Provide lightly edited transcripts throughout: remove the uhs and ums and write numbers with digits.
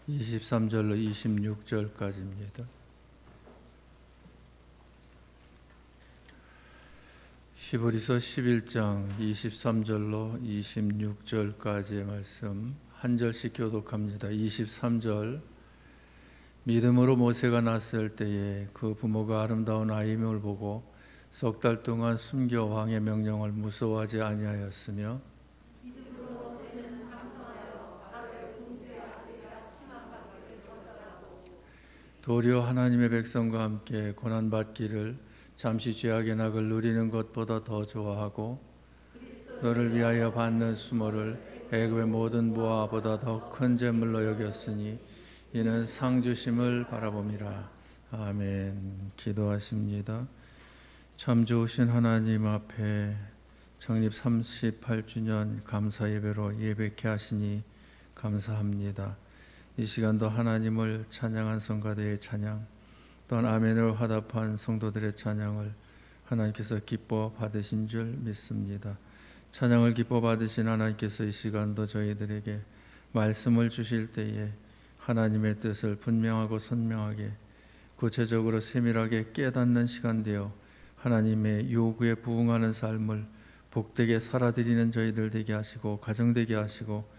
23절로 26절까지입니다. 히브리서 11장 23절로 26절까지의 말씀 한 절씩 교독합니다. 23절 믿음으로 모세가 났을 때에 그 부모가 아름다운 아임을 보고 석 달 동안 숨겨 왕의 명령을 무서워하지 아니하였으며 도리어 하나님의 백성과 함께 고난받기를 잠시 죄악의 낙을 누리는 것보다 더 좋아하고 너를 위하여 받는 수모를 애굽의 모든 부하보다 더 큰 재물로 여겼으니 이는 상 주심을 바라봄이라. 아멘. 기도하십니다. 참 좋으신 하나님 앞에 창립 38주년 감사 예배로 예배케 하시니 감사합니다. 이 시간도 하나님을 찬양한 성가대의 찬양 또한 아멘으로 화답한 성도들의 찬양을 하나님께서 기뻐 받으신 줄 믿습니다. 찬양을 기뻐 받으신 하나님께서 이 시간도 저희들에게 말씀을 주실 때에 하나님의 뜻을 분명하고 선명하게 구체적으로 세밀하게 깨닫는 시간 되어 하나님의 요구에 부응하는 삶을 복되게 살아드리는 저희들 되게 하시고 가정 되게 하시고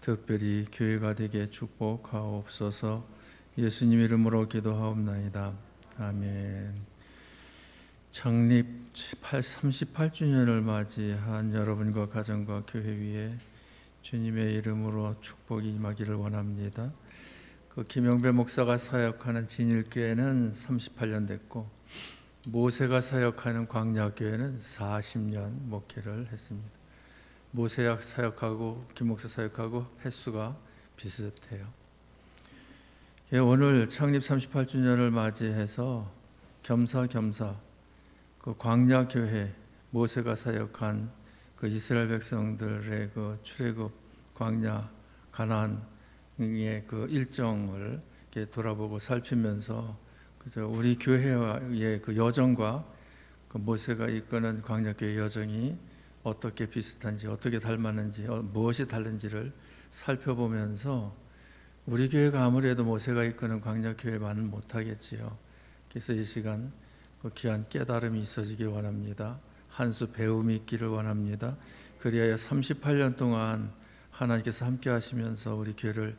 특별히 교회가 되게 축복하옵소서. 예수님 이름으로 기도하옵나이다. 아멘. 창립 38주년을 맞이한 여러분과 가정과 교회 위에 주님의 이름으로 축복이 임하기를 원합니다. 그 김영배 목사가 사역하는 진일교회는 38년 됐고 모세가 사역하는 광야교회는 40년 목회를 했습니다. 모세약 사역하고 김 목사 사역하고 횟수가 비슷해요. 오늘 창립 38주년을 맞이해서 겸사겸사 그 광야교회 모세가 사역한 그 이스라엘 백성들의 그 출애굽 광야 가나안의 그 일정을 이렇게 돌아보고 살피면서 그저 우리 교회의 그 여정과 그 모세가 이끄는 광야교회 여정이 어떻게 비슷한지 어떻게 닮았는지 무엇이 다른지를 살펴보면서 우리 교회가 아무래도 모세가 이끄는 광야교회만은 못하겠지요. 그래서 이 시간 그 귀한 깨달음이 있어지길 원합니다. 한 수 배움이 있기를 원합니다. 그리하여 38년 동안 하나님께서 함께 하시면서 우리 교회를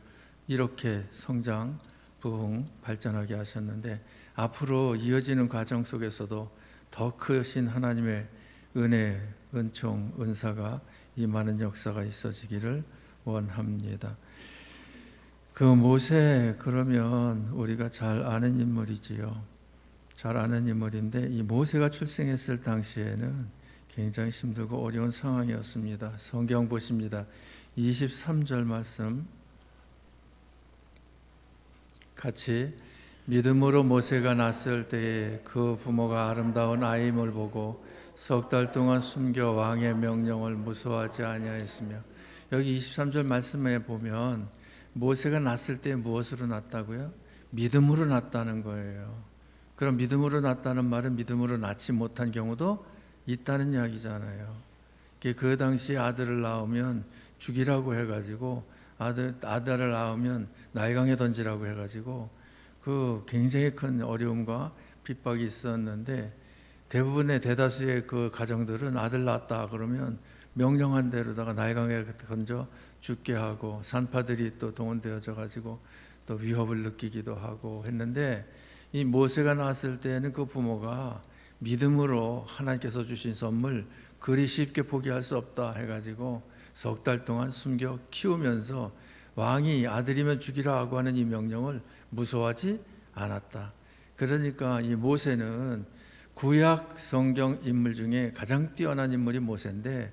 이렇게 성장, 부흥, 발전하게 하셨는데 앞으로 이어지는 과정 속에서도 더 크신 하나님의 은혜, 은총, 은사가 임하는 역사가 있어지기를 원합니다. 그 모세 그러면 우리가 잘 아는 인물이지요. 잘 아는 인물인데 이 모세가 출생했을 당시에는 굉장히 힘들고 어려운 상황이었습니다. 성경 보십니다. 23절 말씀 같이 믿음으로 모세가 났을 때에 그 부모가 아름다운 아임을 보고 석 달 동안 숨겨 왕의 명령을 무서워하지 아니하였으며 여기 23절 말씀에 보면 모세가 났을 때 무엇으로 났다고요? 믿음으로 났다는 거예요. 그럼 믿음으로 났다는 말은 믿음으로 낳지 못한 경우도 있다는 이야기잖아요. 그 당시 아들을 낳으면 죽이라고 해가지고 아들을 낳으면 나일강에 던지라고 해가지고 그 굉장히 큰 어려움과 핍박이 있었는데 대부분의 대다수의 그 가정들은 아들 낳았다 그러면 명령한 대로다가 나일강에 던져 죽게 하고 산파들이 또 동원되어져 가지고 또 위협을 느끼기도 하고 했는데 이 모세가 나왔을 때는 그 부모가 믿음으로 하나님께서 주신 선물 그리 쉽게 포기할 수 없다 해가지고 석 달 동안 숨겨 키우면서 왕이 아들이면 죽이라고 하는 이 명령을 무서워하지 않았다. 그러니까 이 모세는 구약 성경 인물 중에 가장 뛰어난 인물이 모세인데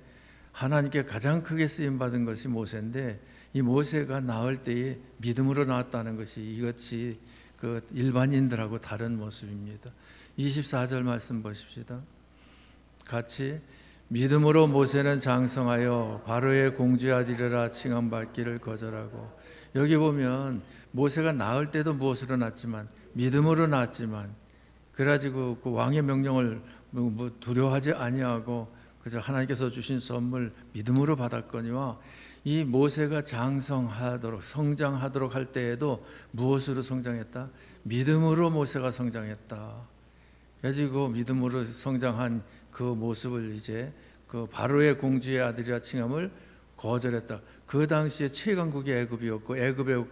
하나님께 가장 크게 쓰임받은 것이 모세인데 이 모세가 나을 때에 믿음으로 나왔다는 것이 이것이 그 일반인들하고 다른 모습입니다. 24절 말씀 보십시다. 같이 믿음으로 모세는 장성하여 바로의 공주야 되리라 칭함받기를 거절하고 여기 보면 모세가 나을 때도 무엇으로 낳았지만 믿음으로 낳았지만 그래가지고 그 왕의 명령을 두려워하지 아니하고 그저 하나님께서 주신 선물 믿음으로 받았거니와 이 모세가 장성하도록 성장하도록 할 때에도 무엇으로 성장했다? 믿음으로 모세가 성장했다. 그래가지고 믿음으로 성장한 그 모습을 이제 그 바로의 공주의 아들이라 칭함을 거절했다. 그 당시에 최강국이 애굽이었고 애굽의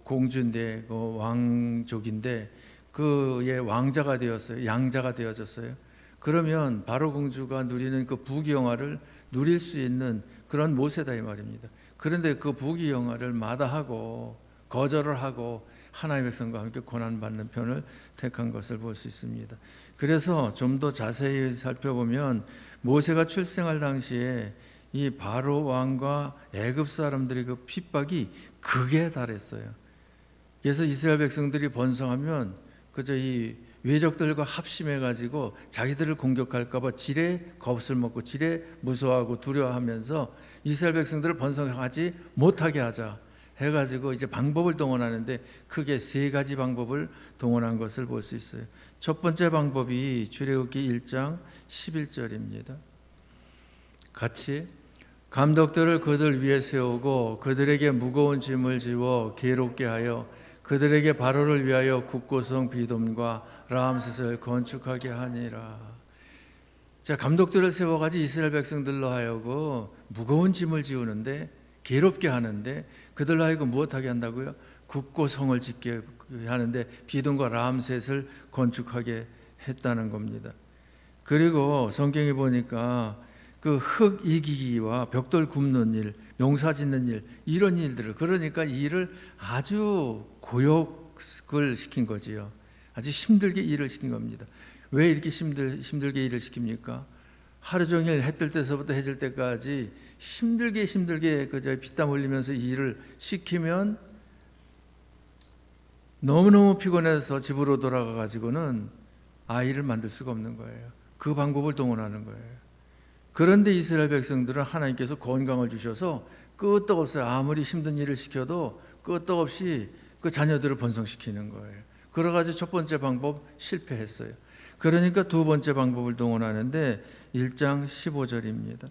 공주인데 그 왕족인데 그의 왕자가 되었어요. 양자가 되어졌어요. 그러면 바로 공주가 누리는 그 부귀영화를 누릴 수 있는 그런 모세다 이 말입니다. 그런데 그 부귀영화를 마다하고 거절을 하고 하나님의 백성과 함께 고난받는 편을 택한 것을 볼 수 있습니다. 그래서 좀 더 자세히 살펴보면 모세가 출생할 당시에 이 바로 왕과 애굽 사람들의 그 핍박이 극에 달했어요. 그래서 이스라엘 백성들이 번성하면 그저 이 외적들과 합심해 가지고 자기들을 공격할까 봐 지레 겁을 먹고 지레 무서워하고 두려워하면서 이스라엘 백성들을 번성하지 못하게 하자 해 가지고 이제 방법을 동원하는데 크게 세 가지 방법을 동원한 것을 볼 수 있어요. 첫 번째 방법이 출애굽기 1장 11절입니다. 같이 감독들을 그들 위에 세우고 그들에게 무거운 짐을 지워 괴롭게 하여 그들에게 바로를 위하여 국고성 비돔과 라암셋을 건축하게 하니라. 자, 감독들을 세워가지고 이스라엘 백성들로 하여금 무거운 짐을 지우는데 괴롭게 하는데 그들로 하여금 무엇하게 한다고요? 국고성을 짓게 하는데 비돔과 라암셋을 건축하게 했다는 겁니다. 그리고 성경에 보니까 그 흙 이기기와 벽돌 굽는 일, 농사 짓는 일 이런 일들을 그러니까 이 일을 아주 고역을 시킨 거지요. 아주 힘들게 일을 시킨 겁니다. 왜 이렇게 힘들게 일을 시킵니까? 하루 종일 해 뜰 때서부터 해 질 때까지 힘들게 그저 피땀 흘리면서 이 일을 시키면 너무너무 피곤해서 집으로 돌아가 가지고는 아이를 만들 수가 없는 거예요. 그 방법을 동원하는 거예요. 그런데 이스라엘 백성들은 하나님께서 건강을 주셔서 끄떡 없어요. 아무리 힘든 일을 시켜도 끄떡 없이 그 자녀들을 번성시키는 거예요. 그래가지고 첫 번째 방법 실패했어요. 그러니까 두 번째 방법을 동원하는데 1장 15절입니다.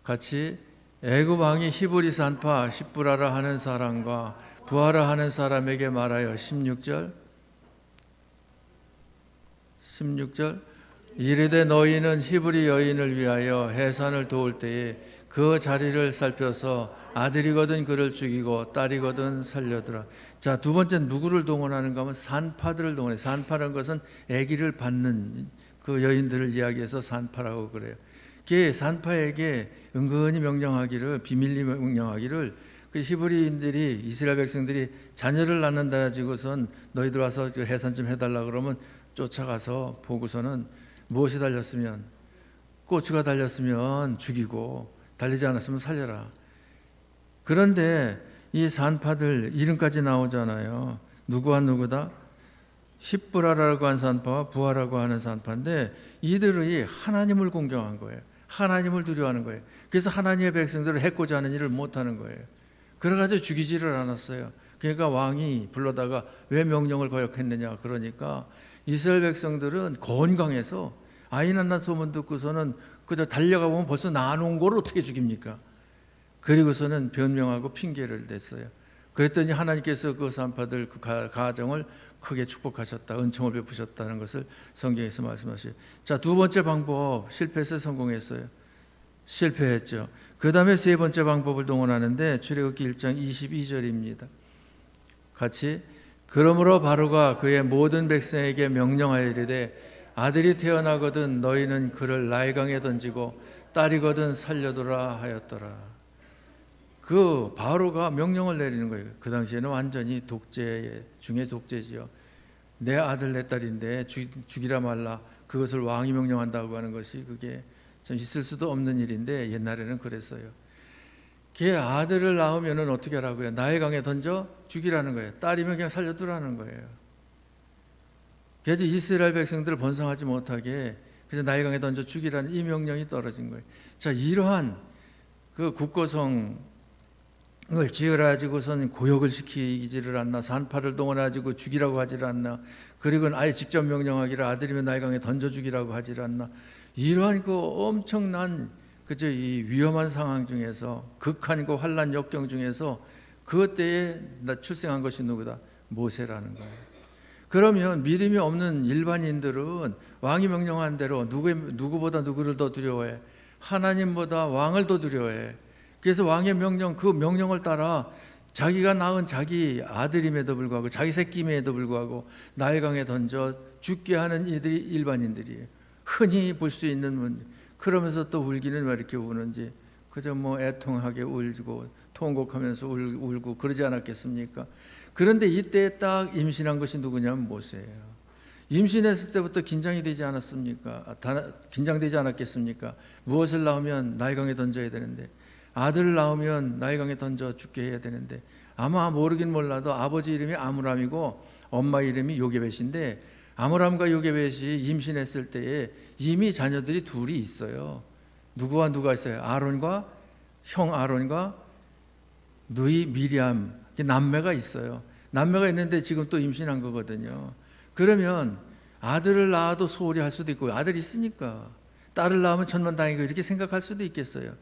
같이 애굽 왕이 히브리 산파 십부라라 하는 사람과 부하라 하는 사람에게 말하여 16절 이르되 너희는 히브리 여인을 위하여 해산을 도울 때에 그 자리를 살펴서 아들이거든 그를 죽이고 딸이거든 살려두라. 자, 두 번째 누구를 동원하는가 하면 산파들을 동원해. 산파라는 것은 아기를 받는 그 여인들을 이야기해서 산파라고 그래요. 그 산파에게 은근히 명령하기를 비밀리 명령하기를 그 히브리인들이 이스라엘 백성들이 자녀를 낳는다 가지고선 너희들 와서 해산 좀 해달라 그러면 쫓아가서 보고서는 무엇이 달렸으면 고추가 달렸으면 죽이고 달리지 않았으면 살려라. 그런데 이 산파들 이름까지 나오잖아요. 누구와 누구다? 십부라라고 한 산파와 부하라고 하는 산파인데 이들이 하나님을 공경한 거예요. 하나님을 두려워하는 거예요. 그래서 하나님의 백성들을 해코지 하는 일을 못하는 거예요. 그래가지고 죽이지를 않았어요. 그러니까 왕이 불러다가 왜 명령을 거역했느냐 그러니까 이스라엘 백성들은 건강해서 아이 낳는 소문 듣고서는 그저 달려가 보면 벌써 나놓은 걸 어떻게 죽입니까? 그리고서는 변명하고 핑계를 댔어요. 그랬더니 하나님께서 그 산파들 그 가정을 크게 축복하셨다, 은총을 베푸셨다는 것을 성경에서 말씀하셔요. 자, 두 번째 방법 실패해서 성공했어요. 실패했죠. 그 다음에 세 번째 방법을 동원하는데 출애굽기 1장 22절입니다. 같이 그러므로 바로가 그의 모든 백성에게 명령하여 이르되 아들이 태어나거든 너희는 그를 나일강에 던지고 딸이거든 살려두라 하였더라. 그 바로가 명령을 내리는 거예요. 그 당시에는 완전히 독재 중에 독재지요. 내 아들 내 딸인데 죽이라 말라 그것을 왕이 명령한다고 하는 것이 그게 참 있을 수도 없는 일인데 옛날에는 그랬어요. 걔 아들을 낳으면은 어떻게 하라고요? 나일강에 던져 죽이라는 거예요. 딸이면 그냥 살려두라는 거예요. 그래서 이스라엘 백성들을 번성하지 못하게 그래서 나일강에 던져 죽이라는 이 명령이 떨어진 거예요. 자, 이러한 그 국고성을 지으라 가지고선 고역을 시키지를 않나, 산파를 동원해 가지고 죽이라고 하지를 않나, 그리고 아예 직접 명령하기를 아들이면 나일강에 던져 죽이라고 하지를 않나. 이러한 그 엄청난 그저 이 위험한 상황 중에서 극한과 환난 역경 중에서 그것 때에 나 출생한 것이 누구다? 모세라는 거예요. 그러면 믿음이 없는 일반인들은 왕이 명령한 대로 누구보다 누구를 더 두려워해? 하나님보다 왕을 더 두려워해. 그래서 왕의 명령, 그 명령을 따라 자기가 낳은 자기 아들임에도 불구하고 자기 새끼임에도 불구하고 나일강에 던져 죽게 하는 이들이 일반인들이에요. 흔히 볼 수 있는 문. 그러면서 또 울기는 왜 이렇게 우는지 그저 뭐 애통하게 울고 통곡하면서 울고 그러지 않았겠습니까? 그런데 이때 딱 임신한 것이 누구냐면 모세예요. 임신했을 때부터 긴장이 되지 않았습니까? 긴장되지 않았겠습니까? 무엇을 낳으면 나일강에 던져야 되는데, 아들을 낳으면 나일강에 던져 죽게 해야 되는데, 아마 모르긴 몰라도 아버지 이름이 아므람이고 엄마 이름이 요게벳인데, 아므람과 요게벳이 임신했을 때에 이미 자녀들이 둘이 있어요. 누구와 누가 있어요? 아론과 형 아론과 누이 미리암, 남매가 있어요. 남매가 있는데 지금 또 임신한 거거든요. 그러면 아들을 낳아도 소홀히 할 수도 있고, 아들이 있으니까 딸을 낳으면 천만다행이고 이렇게 생각할 수도 있겠어요.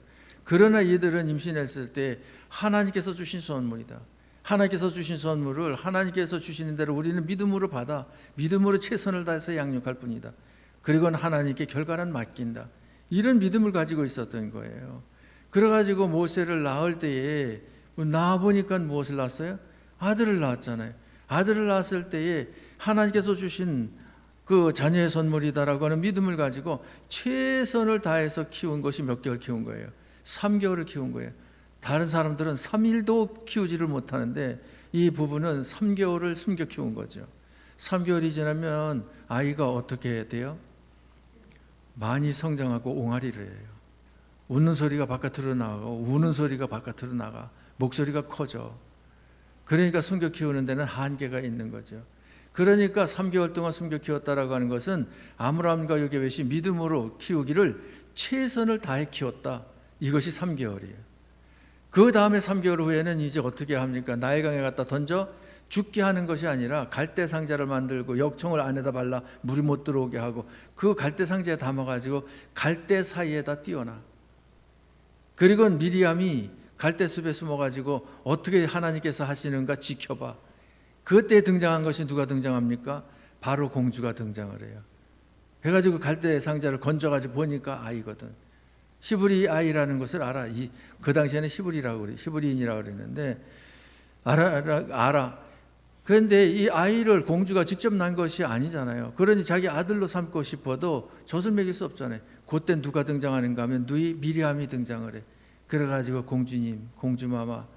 그러나 이들은 임신했을 때 하나님께서 주신 선물이다. 하나님께서 주신 선물을 하나님께서 주시는 대로 우리는 믿음으로 받아 믿음으로 최선을 다해서 양육할 뿐이다. 그리고는 하나님께 결과는 맡긴다. 이런 믿음을 가지고 있었던 거예요. 그래가지고 모세를 낳을 때에 낳아보니까 무엇을 낳았어요? 아들을 낳았잖아요. 아들을 낳았을 때에 하나님께서 주신 그 자녀의 선물이다라고 하는 믿음을 가지고 최선을 다해서 키운 것이 몇 개월 키운 거예요? 3개월을 키운 거예요. 다른 사람들은 3일도 키우지를 못하는데 이 부부는 3개월을 숨겨 키운 거죠. 3개월이 지나면 아이가 어떻게 돼요? 많이 성장하고 옹알이를 해요. 웃는 소리가 바깥으로 나가고 우는 소리가 바깥으로 나가. 목소리가 커져. 그러니까 숨겨 키우는 데는 한계가 있는 거죠. 그러니까 3개월 동안 숨겨 키웠다라고 하는 것은 아므람과 요게벳이 믿음으로 키우기를 최선을 다해 키웠다. 이것이 3개월이에요. 그 다음에 3개월 후에는 이제 어떻게 합니까? 나일강에 갖다 던져 죽게 하는 것이 아니라 갈대 상자를 만들고 역청을 안에다 발라 물이 못 들어오게 하고 그 갈대 상자에 담아가지고 갈대 사이에다 띄워놔. 그리고 미리암이 갈대숲에 숨어가지고 어떻게 하나님께서 하시는가 지켜봐. 그때 등장한 것이 누가 등장합니까? 바로 공주가 등장을 해요. 해가지고 갈대 상자를 건져가지고 보니까 아이거든. 히브리 아이라는 것을 알아. 그 당시에는 히브리라고 그래, 히브리인이라고 그랬는데 알아. 그런데 이 아이를 공주가 직접 낳은 것이 아니잖아요. 그러니 자기 아들로 삼고 싶어도 젖을 먹일 수 없잖아요. 그때 누가 등장하는가 하면 누이 미리암이 등장을 해. 그래가지고 공주님, 공주마마,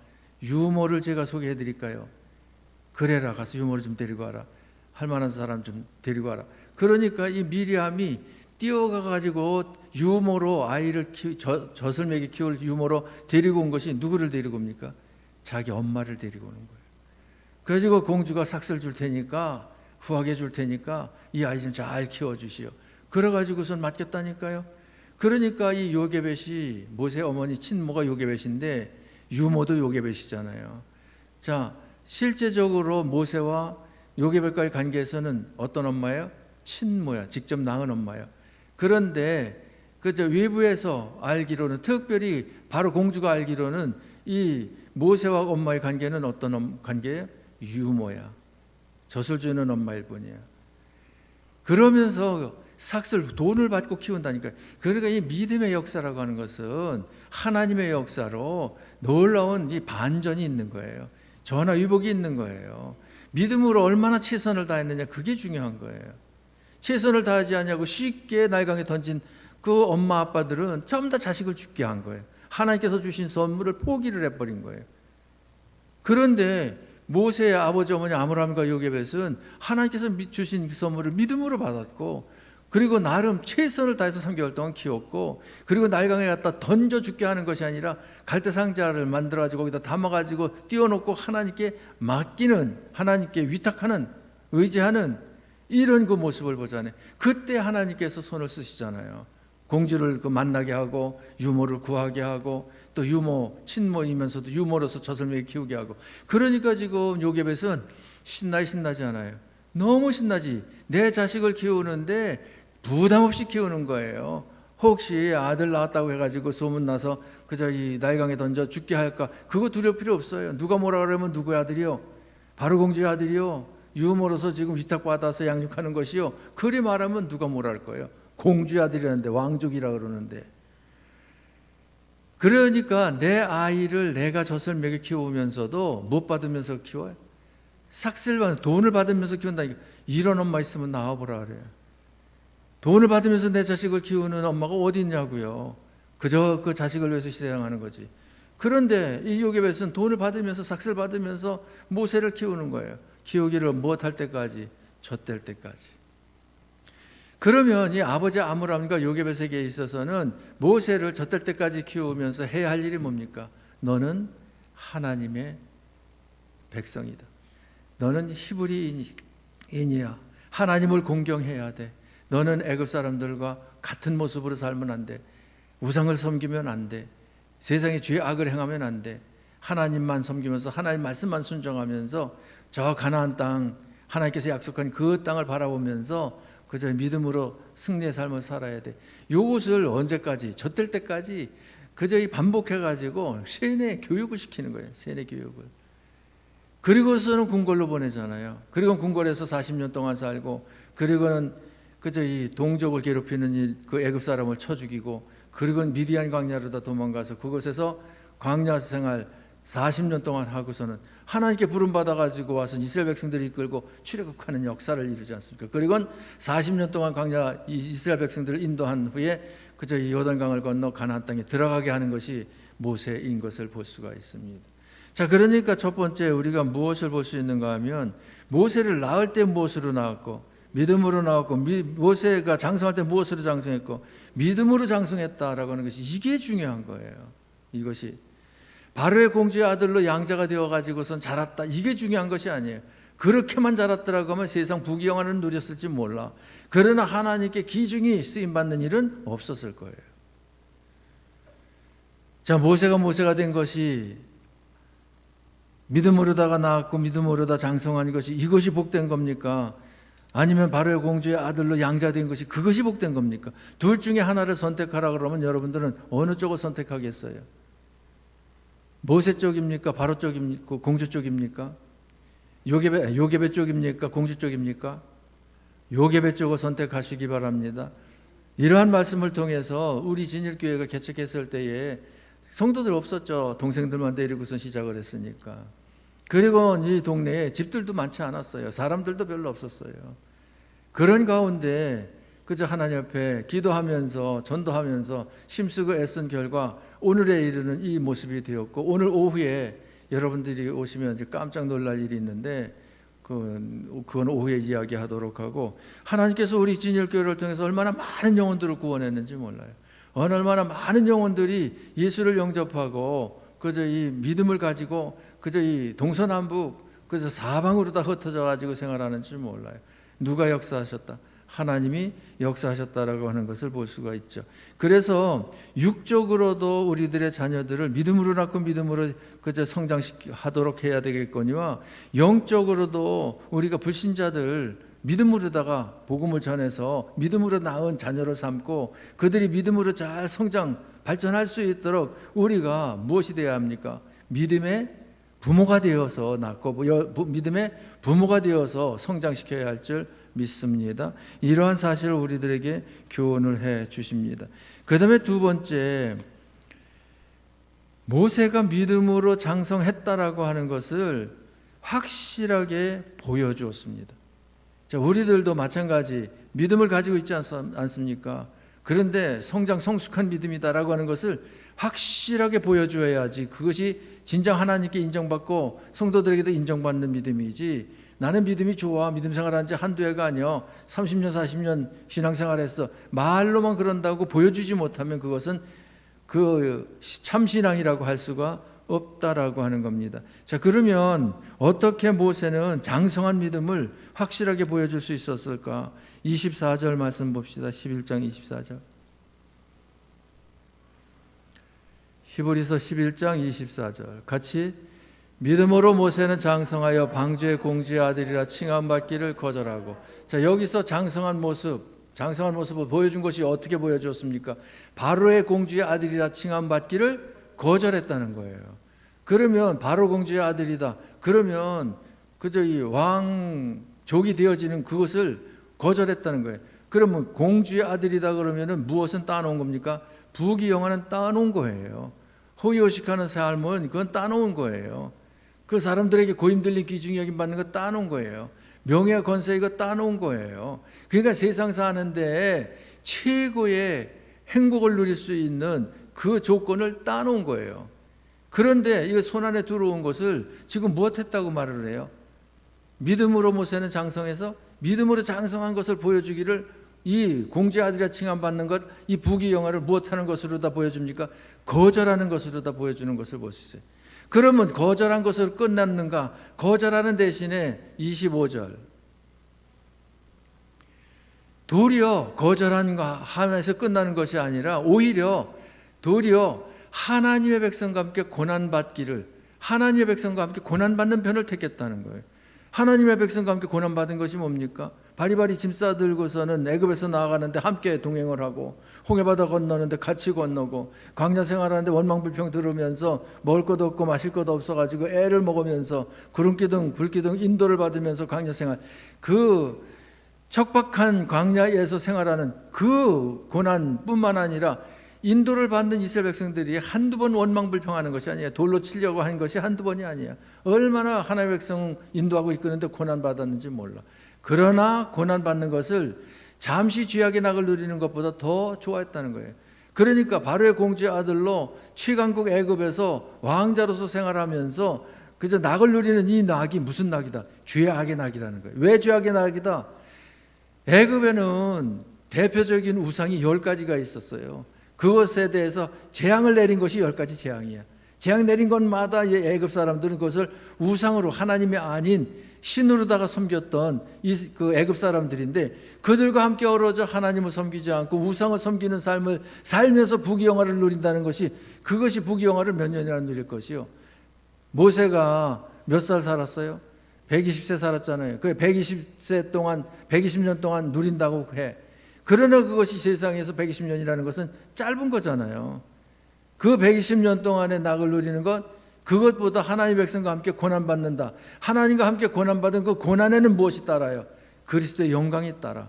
유모를 제가 소개해 드릴까요? 그래라, 가서 유모를 좀 데리고 와라. 할 만한 사람 좀 데리고 와라. 그러니까 이 미리암이 뛰어가가지고 유모로 아이를 젖을 먹이 키울 유모로 데리고 온 것이 누구를 데리고 옵니까? 자기 엄마를 데리고 오는 거예요. 그래가지고 공주가 삭슬 줄 테니까, 후하게 줄 테니까 이 아이 좀 잘 키워주시오. 그래가지고선 맡겼다니까요. 그러니까 이 요게벳이 모세 어머니 친모가 요게벳인데 유모도 요게벳이잖아요. 자, 실제적으로 모세와 요게벳과의 관계에서는 어떤 엄마예요? 친모야. 직접 낳은 엄마예요. 그런데 그저 외부에서 알기로는, 특별히 바로 공주가 알기로는 이 모세와 엄마의 관계는 어떤 관계예요? 유모야. 젖을 주는 엄마일 뿐이야. 그러면서 삭슬 돈을 받고 키운다니까요. 그러니까 이 믿음의 역사라고 하는 것은 하나님의 역사로 놀라운 이 반전이 있는 거예요. 전화위복이 있는 거예요. 믿음으로 얼마나 최선을 다했느냐, 그게 중요한 거예요. 최선을 다하지 않냐고 쉽게 나일강에 던진 그 엄마 아빠들은 전부 다 자식을 죽게 한 거예요. 하나님께서 주신 선물을 포기를 해버린 거예요. 그런데 모세의 아버지 어머니 아므람과 요게벳은 하나님께서 주신 선물을 믿음으로 받았고, 그리고 나름 최선을 다해서 3개월 동안 키웠고, 그리고 나일강에 갖다 던져 죽게 하는 것이 아니라 갈대 상자를 만들어가지고 거기다 담아가지고 띄워놓고 하나님께 맡기는, 하나님께 위탁하는, 의지하는 이런 그 모습을 보잖아요. 그때 하나님께서 손을 쓰시잖아요. 공주를 만나게 하고 유모를 구하게 하고 또 유모, 친모이면서도 유모로서 젖을 먹이 키우게 하고. 그러니까 지금 요게벳은 신나지 않아요. 너무 신나지. 내 자식을 키우는데 부담 없이 키우는 거예요. 혹시 아들 낳았다고 해가지고 소문나서 그저 이 나일강에 던져 죽게 할까? 그거 두려울 필요 없어요. 누가 뭐라 그러면 누구의 아들이요? 바로 공주의 아들이요? 유모로서 지금 위탁받아서 양육하는 것이요? 그리 말하면 누가 뭐라 할 거예요? 공주의 아들이라는데, 왕족이라 그러는데. 그러니까 내 아이를 내가 젖을 먹여 키우면서도 못 받으면서 키워요. 삭슬 받는, 돈을 받으면서 키운다. 이런 엄마 있으면 나와보라 그래요. 돈을 받으면서 내 자식을 키우는 엄마가 어디 있냐고요. 그저 그 자식을 위해서 희생하는 거지. 그런데 이 요게벳은 돈을 받으면서 삭슬 받으면서 모세를 키우는 거예요. 키우기를 못할 때까지, 젖될 때까지. 그러면 이 아버지 아므람과 요게벳에게 있어서는 모세를 젖될 때까지 키우면서 해야 할 일이 뭡니까? 너는 하나님의 백성이다. 너는 히브리인이야. 하나님을 공경해야 돼. 너는 애굽 사람들과 같은 모습으로 살면 안 돼. 우상을 섬기면 안 돼. 세상에 죄 악을 행하면 안 돼. 하나님만 섬기면서 하나님 말씀만 순종하면서 저 가나안 땅, 하나님께서 약속한 그 땅을 바라보면서 그저 믿음으로 승리의 삶을 살아야 돼. 이것을 언제까지? 젖될 때까지 그저 이 반복해가지고 세뇌 교육을 시키는 거예요. 세뇌 교육을. 그리고서는 궁궐로 보내잖아요. 그리고 궁궐에서 40년 동안 살고, 그리고는 그저 이 동족을 괴롭히는 그 애굽 사람을 쳐 죽이고, 그리고 미디안 광야로 다 도망가서 그곳에서 광야 생활 40년 동안 하고서는 하나님께 부름 받아가지고 와서 이스라엘 백성들을 이끌고 출애굽하는 역사를 이루지 않습니까? 그리고 40년 동안 광야 이스라엘 백성들을 인도한 후에 그저 이 요단강을 건너 가나안 땅에 들어가게 하는 것이 모세인 것을 볼 수가 있습니다. 자, 그러니까 첫 번째 우리가 무엇을 볼 수 있는가 하면, 모세를 낳을 때 무엇으로 낳았고 믿음으로 나왔고, 모세가 장성할 때 무엇으로 장성했고 믿음으로 장성했다라고 하는 것이, 이게 중요한 거예요. 이것이 바로의 공주의 아들로 양자가 되어가지고선 자랐다, 이게 중요한 것이 아니에요. 그렇게만 자랐더라고 하면 세상 부귀영화는 누렸을지 몰라. 그러나 하나님께 기중이 쓰임받는 일은 없었을 거예요. 자, 모세가 된 것이 믿음으로다가 나왔고 믿음으로다 장성한 것이, 이것이 복된 겁니까? 아니면 바로의 공주의 아들로 양자된 것이, 그것이 복된 겁니까? 둘 중에 하나를 선택하라 그러면 여러분들은 어느 쪽을 선택하겠어요? 모세 쪽입니까? 바로 쪽입니까? 공주 쪽입니까? 요게벳 쪽입니까? 공주 쪽입니까? 요게벳 쪽을 선택하시기 바랍니다. 이러한 말씀을 통해서 우리 진일교회가 개척했을 때에 성도들 없었죠. 동생들만 데리고서 시작을 했으니까. 그리고 이 동네에 집들도 많지 않았어요. 사람들도 별로 없었어요. 그런 가운데 그저 하나님 앞에 기도하면서 전도하면서 힘쓰고 애쓴 결과 오늘에 이르는 이 모습이 되었고, 오늘 오후에 여러분들이 오시면 이제 깜짝 놀랄 일이 있는데, 그건 오후에 이야기하도록 하고, 하나님께서 우리 진일교회를 통해서 얼마나 많은 영혼들을 구원했는지 몰라요. 얼마나 많은 영혼들이 예수를 영접하고 그저 이 믿음을 가지고 그저 이 동서남북 그저 사방으로 다 흩어져 가지고 생활하는지 몰라요. 누가 역사하셨다? 하나님이 역사하셨다라고 하는 것을 볼 수가 있죠. 그래서 육적으로도 우리들의 자녀들을 믿음으로 낳고 믿음으로 그저 성장하도록 해야 되겠거니와, 영적으로도 우리가 불신자들 믿음으로다가 복음을 전해서 믿음으로 낳은 자녀를 삼고 그들이 믿음으로 잘 성장 발전할 수 있도록 우리가 무엇이 되어야 합니까? 믿음의 부모가 되어서 낳고 믿음의 부모가 되어서 성장시켜야 할 줄 믿습니다. 이러한 사실을 우리들에게 교훈을 해 주십니다. 그 다음에 두 번째, 모세가 믿음으로 장성했다라고 하는 것을 확실하게 보여주었습니다. 자, 우리들도 마찬가지 믿음을 가지고 있지 않습니까? 그런데 성숙한 믿음이다라고 하는 것을 확실하게 보여줘야지 그것이 진정 하나님께 인정받고 성도들에게도 인정받는 믿음이지, 나는 믿음이 좋아, 믿음 생활한 지 한두 해가 아니야, 30년 40년 신앙생활했어, 말로만 그런다고 보여주지 못하면 그것은 그 참신앙이라고 할 수가 없다라고 하는 겁니다. 자, 그러면 어떻게 모세는 장성한 믿음을 확실하게 보여줄 수 있었을까? 24절 말씀 봅시다. 11장 24절. 히브리서 11장 24절 같이, 믿음으로 모세는 장성하여 방주의 공주의 아들이라 칭함받기를 거절하고. 자, 여기서 장성한 모습, 장성한 모습을 보여준 것이 어떻게 보여줬습니까? 바로의 공주의 아들이라 칭함받기를 거절했다는 거예요. 그러면 바로 공주의 아들이다. 그러면 그저 이 왕족이 되어지는 그것을 거절했다는 거예요. 그러면 공주의 아들이다 그러면은 무엇은 따놓은 겁니까? 부귀영화는 따놓은 거예요. 호의호식하는 삶은 그건 따놓은 거예요. 그 사람들에게 고임들린 귀중히 여김 받는 거 따놓은 거예요. 명예와 권세 이거 따놓은 거예요. 그러니까 세상 사는데 최고의 행복을 누릴 수 있는 그 조건을 따놓은 거예요. 그런데 이거 손안에 들어온 것을 지금 무엇했다고 말을 해요? 믿음으로 모세는 장성해서 믿음으로 장성한 것을 보여주기를 이 공주의 아들이라 칭함받는 것, 이 부귀영화를 무엇하는 것으로 다 보여줍니까? 거절하는 것으로 다 보여주는 것을 볼 수 있어요. 그러면 거절한 것으로 끝났는가? 거절하는 대신에 25절 도리어 거절한가 하면서 끝나는 것이 아니라 오히려 도리어 하나님의 백성과 함께 고난받기를, 하나님의 백성과 함께 고난받는 편을 택했다는 거예요. 하나님의 백성과 함께 고난받은 것이 뭡니까? 바리바리 짐 싸들고서는 애굽에서 나아가는데 함께 동행을 하고, 홍해바다 건너는데 같이 건너고, 광야 생활하는데 원망불평 들으면서 먹을 것도 없고 마실 것도 없어가지고 애를 먹으면서 구름기둥 불기둥 인도를 받으면서 광야 생활, 그 척박한 광야에서 생활하는 그 고난뿐만 아니라 인도를 받는 이스라엘 백성들이 한두 번 원망불평하는 것이 아니에요. 돌로 치려고 한 것이 한두 번이 아니에요. 얼마나 하나님의 백성 인도하고 이끄는데 고난받았는지 몰라. 그러나 고난받는 것을 잠시 죄악의 낙을 누리는 것보다 더 좋아했다는 거예요. 그러니까 바로의 공주의 아들로 최강국 애굽에서 왕자로서 생활하면서 그저 낙을 누리는 이 낙이 무슨 낙이다? 죄악의 낙이라는 거예요. 왜 죄악의 낙이다? 애굽에는 대표적인 우상이 10가지가 있었어요. 그것에 대해서 재앙을 내린 것이 10가지 재앙이야. 재앙 내린 것마다 애굽 사람들은 그것을 우상으로, 하나님이 아닌 신으로다가 섬겼던 그 애굽 사람들인데, 그들과 함께 어우러져 하나님을 섬기지 않고 우상을 섬기는 삶을 살면서 부귀영화를 누린다는 것이, 그것이 부귀영화를 몇 년이나 누릴 것이요. 모세가 몇 살 살았어요? 120세 살았잖아요. 그래 120세 동안 120년 동안 누린다고 해. 그러나 그것이 세상에서 120년이라는 것은 짧은 거잖아요. 그 120년 동안의 낙을 누리는 것, 그것보다 하나님의 백성과 함께 고난받는다. 하나님과 함께 고난받은 그 고난에는 무엇이 따라요? 그리스도의 영광이 따라.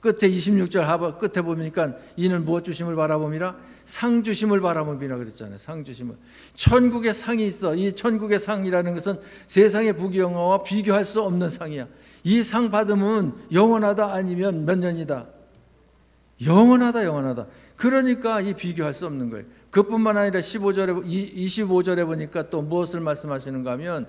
끝에 26절 하바 끝에 보니까 이는 무엇 주심을 바라봄이라? 상 주심을 바라봄이라 그랬잖아요. 상 주심을. 천국의 상이 있어. 이 천국의 상이라는 것은 세상의 부귀영화와 비교할 수 없는 상이야. 이 상 받으면 영원하다 아니면 몇 년이다? 영원하다, 영원하다. 그러니까 이 비교할 수 없는 거예요. 그뿐만 아니라 25절에 보니까 또 무엇을 말씀하시는가 하면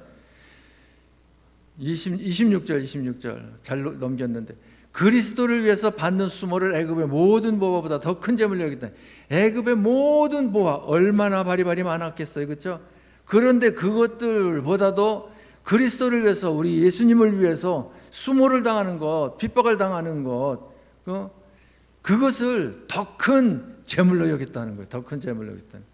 26절 잘 넘겼는데, 그리스도를 위해서 받는 수모를 애굽의 모든 보화보다 더 큰 재물로 여기다. 애굽의 모든 보화 얼마나 바리바리 많았겠어요, 그렇죠? 그런데 그것들보다도 그리스도를 위해서, 우리 예수님을 위해서 수모를 당하는 것, 핍박을 당하는 것, 그것을 더 큰 재물로 여겼다는 거예요. 더 큰 재물로 여겼다는.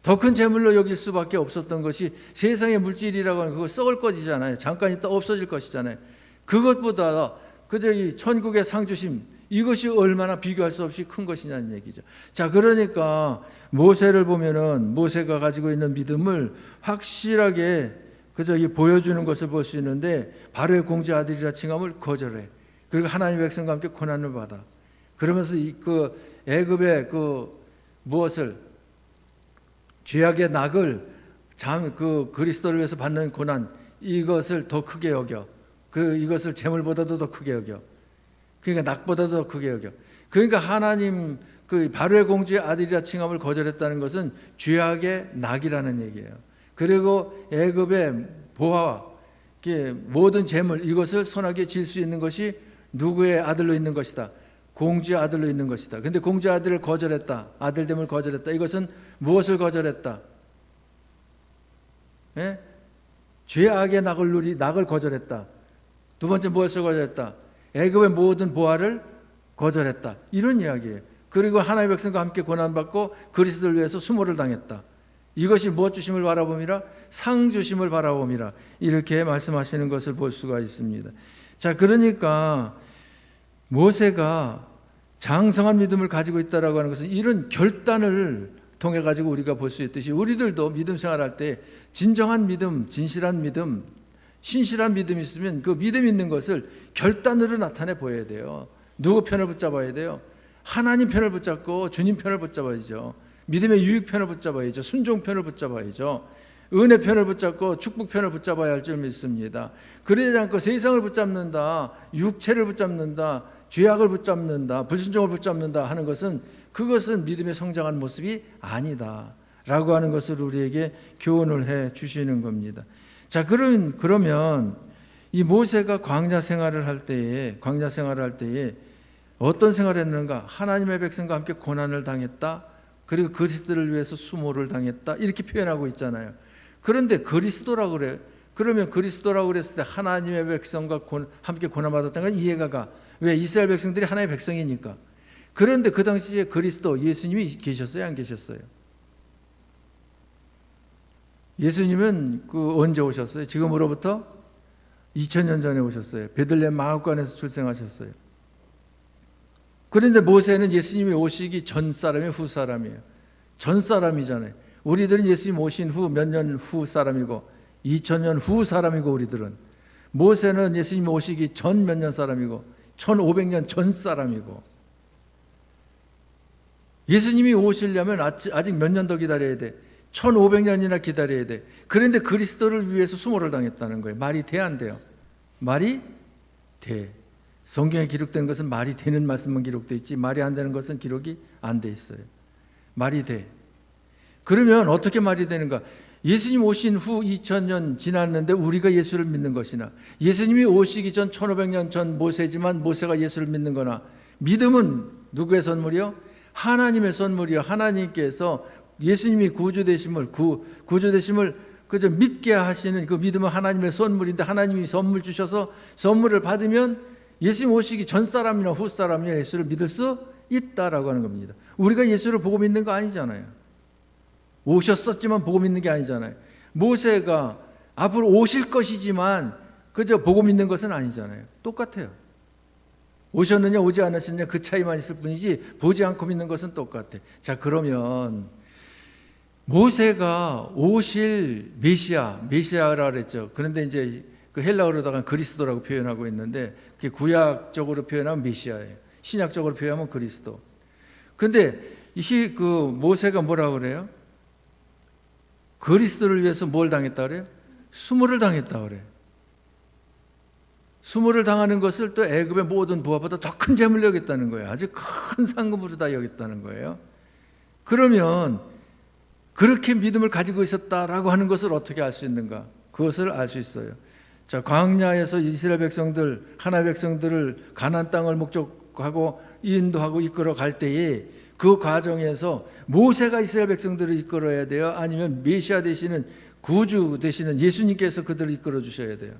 더 큰 재물로 여길 수밖에 없었던 것이 세상의 물질이라고 하는 그거 썩을 것이잖아요. 잠깐 있다 없어질 것이잖아요. 그것보다 그저 이 천국의 상주심, 이것이 얼마나 비교할 수 없이 큰 것이냐는 얘기죠. 자, 그러니까 모세를 보면은 모세가 가지고 있는 믿음을 확실하게 그저 이 보여주는 것을 볼 수 있는데, 바로의 공주 아들이라 칭함을 거절해. 그리고 하나님의 백성과 함께 고난을 받아. 그러면서 그 애굽의 그 무엇을, 죄악의 낙을 그 그리스도를 위해서 받는 고난, 이것을 더 크게 여겨. 이것을 재물보다도 더 크게 여겨. 그러니까 낙보다도 더 크게 여겨. 그러니까 하나님 그 바로의 공주의 아들이라 칭함을 거절했다는 것은 죄악의 낙이라는 얘기예요. 그리고 애굽의 보화와 모든 재물, 이것을 손아귀에 쥘 수 있는 것이 누구의 아들로 있는 것이다? 공주의 아들로 있는 것이다. 근데 공주의 아들을 거절했다. 아들됨을 거절했다. 이것은 무엇을 거절했다? 예? 죄악의 낙을 거절했다. 두 번째 무엇을 거절했다? 애굽의 모든 보화를 거절했다. 이런 이야기예요. 그리고 하나님의 백성과 함께 고난받고 그리스도를 위해서 수모를 당했다. 이것이 무엇 주심을 바라봄이라? 상 주심을 바라봄이라. 이렇게 말씀하시는 것을 볼 수가 있습니다. 자, 그러니까 모세가 장성한 믿음을 가지고 있다라고 하는 것은 이런 결단을 통해 가지고 우리가 볼 수 있듯이 우리들도 믿음 생활할 때 진정한 믿음, 진실한 믿음, 신실한 믿음이 있으면 그 믿음 있는 것을 결단으로 나타내 보여야 돼요. 누구 편을 붙잡아야 돼요? 하나님 편을 붙잡고 주님 편을 붙잡아야죠. 믿음의 유익 편을 붙잡아야죠. 순종 편을 붙잡아야죠. 은혜 편을 붙잡고 축복 편을 붙잡아야 할 줄 믿습니다. 그러지 않고 세상을 붙잡는다, 육체를 붙잡는다, 죄악을 붙잡는다, 불순종을 붙잡는다 하는 것은 그것은 믿음의 성장한 모습이 아니다 라고 하는 것을 우리에게 교훈을 해 주시는 겁니다. 자, 그러면 이 모세가 광야 생활을 할 때에 어떤 생활을 했는가? 하나님의 백성과 함께 고난을 당했다. 그리고 그리스도를 위해서 수모를 당했다. 이렇게 표현하고 있잖아요. 그런데 그리스도라고 그래. 그러면 그리스도라고 그랬을 때 하나님의 백성과 함께 고난받았다는 건 이해가 가. 왜? 이스라엘 백성들이 하나님의 백성이니까. 그런데 그 당시에 그리스도 예수님이 계셨어요? 안 계셨어요? 예수님은 언제 오셨어요? 지금으로부터 2000년 전에 오셨어요. 베들레헴 마가관에서 출생하셨어요. 그런데 모세는 예수님이 오시기 전 사람이에요, 후 사람이에요? 전 사람이잖아요. 우리들은 예수님 오신 후 몇 년 후 사람이고 2000년 후 사람이고 우리들은. 모세는 예수님 오시기 전 몇 년 사람이고 1500년 전 사람이고. 예수님이 오시려면 아직 몇 년 더 기다려야 돼? 1500년이나 기다려야 돼. 그런데 그리스도를 위해서 수모를 당했다는 거예요. 말이 돼, 안 돼요? 말이 돼. 성경에 기록된 것은 말이 되는 말씀만 기록되어 있지 말이 안 되는 것은 기록이 안 돼 있어요. 말이 돼. 그러면 어떻게 말이 되는가? 예수님 오신 후 2000년 지났는데 우리가 예수를 믿는 것이나, 예수님이 오시기 전 1500년 전 모세지만 모세가 예수를 믿는 거나, 믿음은 누구의 선물이요? 하나님의 선물이요. 하나님께서 예수님이 구주되심을 그저 믿게 하시는 그 믿음은 하나님의 선물인데, 하나님이 선물 주셔서 선물을 받으면 예수님 오시기 전 사람이나 후 사람이나 예수를 믿을 수 있다라고 하는 겁니다. 우리가 예수를 보고 믿는 거 아니잖아요. 오셨었지만 보고 믿는 게 아니잖아요. 모세가 앞으로 오실 것이지만 그저 보고 믿는 것은 아니잖아요. 똑같아요. 오셨느냐 오지 않으셨느냐 그 차이만 있을 뿐이지 보지 않고 믿는 것은 똑같아. 자, 그러면 모세가 오실 메시아라 그랬죠. 그런데 이제 그 헬라어로다가 그리스도라고 표현하고 있는데, 그게 구약적으로 표현하면 메시아예요. 신약적으로 표현하면 그리스도. 근데 그 모세가 뭐라고 그래요? 그리스도를 위해서 뭘 당했다 그래요? 수모를 당했다 그래요. 수모를 당하는 것을 또 애굽의 모든 부하보다 더 큰 재물로 여겼다는 거예요. 아주 큰 상급으로 다 여겼다는 거예요. 그러면 그렇게 믿음을 가지고 있었다라고 하는 것을 어떻게 알 수 있는가? 그것을 알 수 있어요. 자, 광야에서 이스라엘 백성들, 하나님의 백성들을 가나안 땅을 목적하고 인도하고 이끌어 갈 때에 그 과정에서 모세가 이스라엘 백성들을 이끌어야 돼요? 아니면 메시아 되시는 구주 되시는 예수님께서 그들을 이끌어 주셔야 돼요?